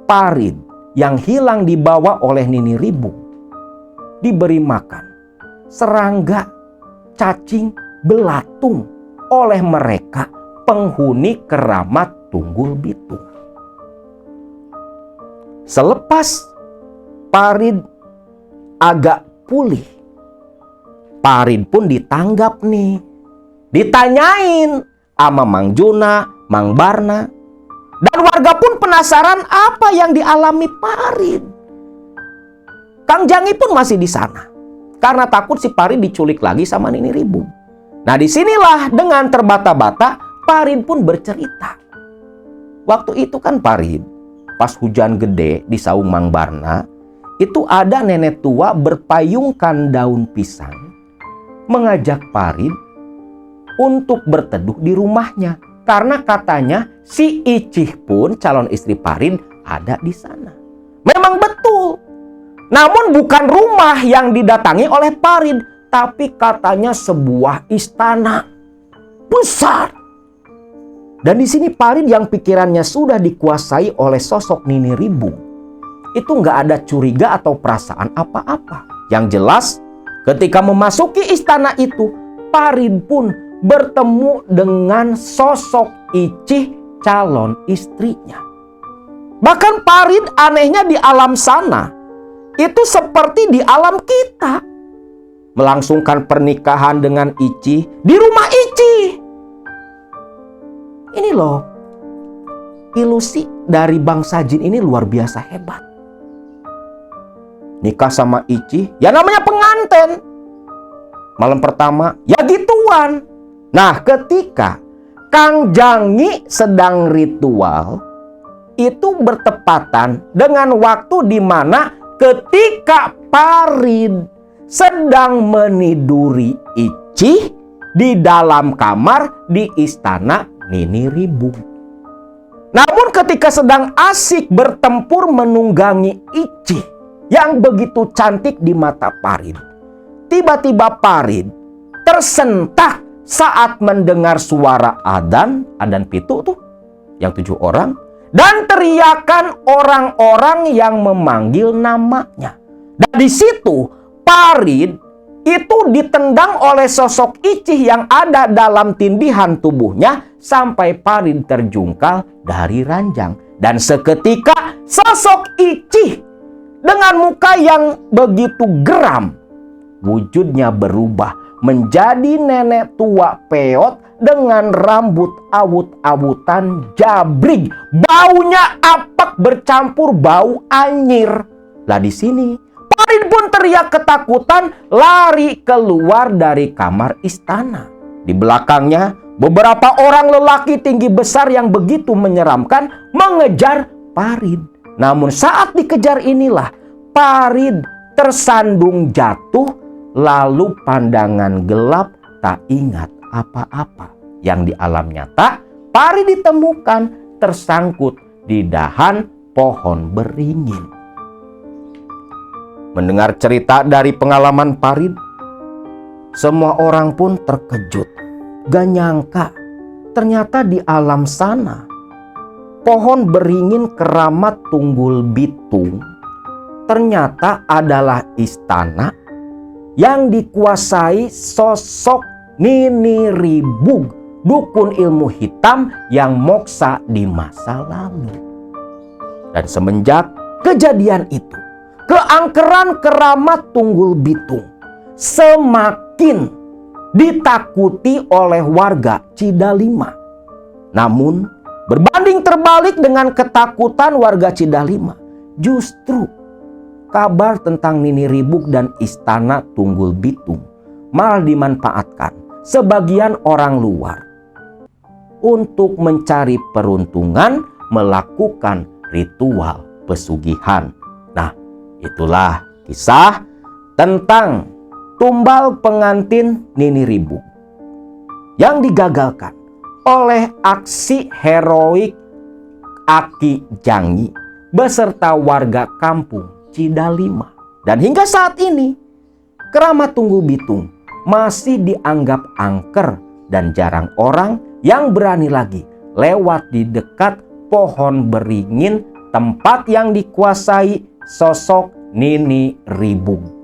Speaker 1: Parid yang hilang dibawa oleh Nini Ribung diberi makan serangga, cacing, belatung oleh mereka penghuni keramat Tunggul Bitung. Selepas Parid agak pulih, Parid pun ditanggap nih, ditanyain sama Mang Juna, Mang Barna. Dan warga pun penasaran apa yang dialami Parid. Kang Jangi pun masih di sana karena takut si Parid diculik lagi sama Nini Ribung. Nah disinilah dengan terbata-bata Parid pun bercerita. Waktu itu kan Parid pas hujan gede di saung Mang Barna, itu ada nenek tua berpayungkan daun pisang mengajak Parid untuk berteduh di rumahnya. Karena katanya si Icih pun calon istri Parid ada di sana. Memang betul. Namun bukan rumah yang didatangi oleh Parid, tapi katanya sebuah istana besar. Dan di sini Parid yang pikirannya sudah dikuasai oleh sosok Nini Ribung, itu nggak ada curiga atau perasaan apa-apa. Yang jelas ketika memasuki istana itu, Parid pun bertemu dengan sosok Icih calon istrinya. Bahkan Parid anehnya di alam sana itu seperti di alam kita. Melangsungkan pernikahan dengan Icih di rumah Icih. Ini loh, ilusi dari bangsa jin ini luar biasa hebat. Nikah sama Icih, ya namanya pengantin. Malam pertama, ya gituan. Nah, ketika Kang Jangi sedang ritual, itu bertepatan dengan waktu di mana ketika Parid sedang meniduri Icih, di dalam kamar di istana Nini Ribung. Namun ketika sedang asik bertempur menunggangi Icih yang begitu cantik di mata Parid, tiba-tiba Parid tersentak saat mendengar suara adzan pitu tuh, yang 7 orang, dan teriakan orang-orang yang memanggil namanya. Dan di situ Parid itu ditendang oleh sosok Icih yang ada dalam tindihan tubuhnya sampai Parid terjungkal dari ranjang. Dan seketika sosok Icih dengan muka yang begitu geram, wujudnya berubah menjadi nenek tua peot dengan rambut awut-awutan jabrig. Baunya apek bercampur bau anyir. Lah di sini Parid pun teriak ketakutan, lari keluar dari kamar istana. Di belakangnya beberapa orang lelaki tinggi besar yang begitu menyeramkan mengejar Parid. Namun saat dikejar inilah Parid tersandung jatuh, lalu pandangan gelap tak ingat apa-apa. Yang di alam nyata Parid ditemukan tersangkut di dahan pohon beringin. Mendengar cerita dari pengalaman Parid, semua orang pun terkejut. Gak nyangka ternyata di alam sana pohon beringin Keramat Tunggul Bitung ternyata adalah istana yang dikuasai sosok Nini Ribung, dukun ilmu hitam yang moksa di masa lalu. Dan semenjak kejadian itu, keangkeran Keramat Tunggul Bitung semakin ditakuti oleh warga Cidalima. Namun berbanding terbalik dengan ketakutan warga Cidalima, justru kabar tentang Nini Ribung dan istana Tunggul Bitung malah dimanfaatkan sebagian orang luar untuk mencari peruntungan melakukan ritual pesugihan. Nah, itulah kisah tentang tumbal pengantin Nini Ribung yang digagalkan oleh aksi heroik Aki Jangi beserta warga kampung Cidalima. Dan hingga saat ini Keramat Tunggul Bitung masih dianggap angker dan jarang orang yang berani lagi lewat di dekat pohon beringin tempat yang dikuasai sosok Nini Ribung.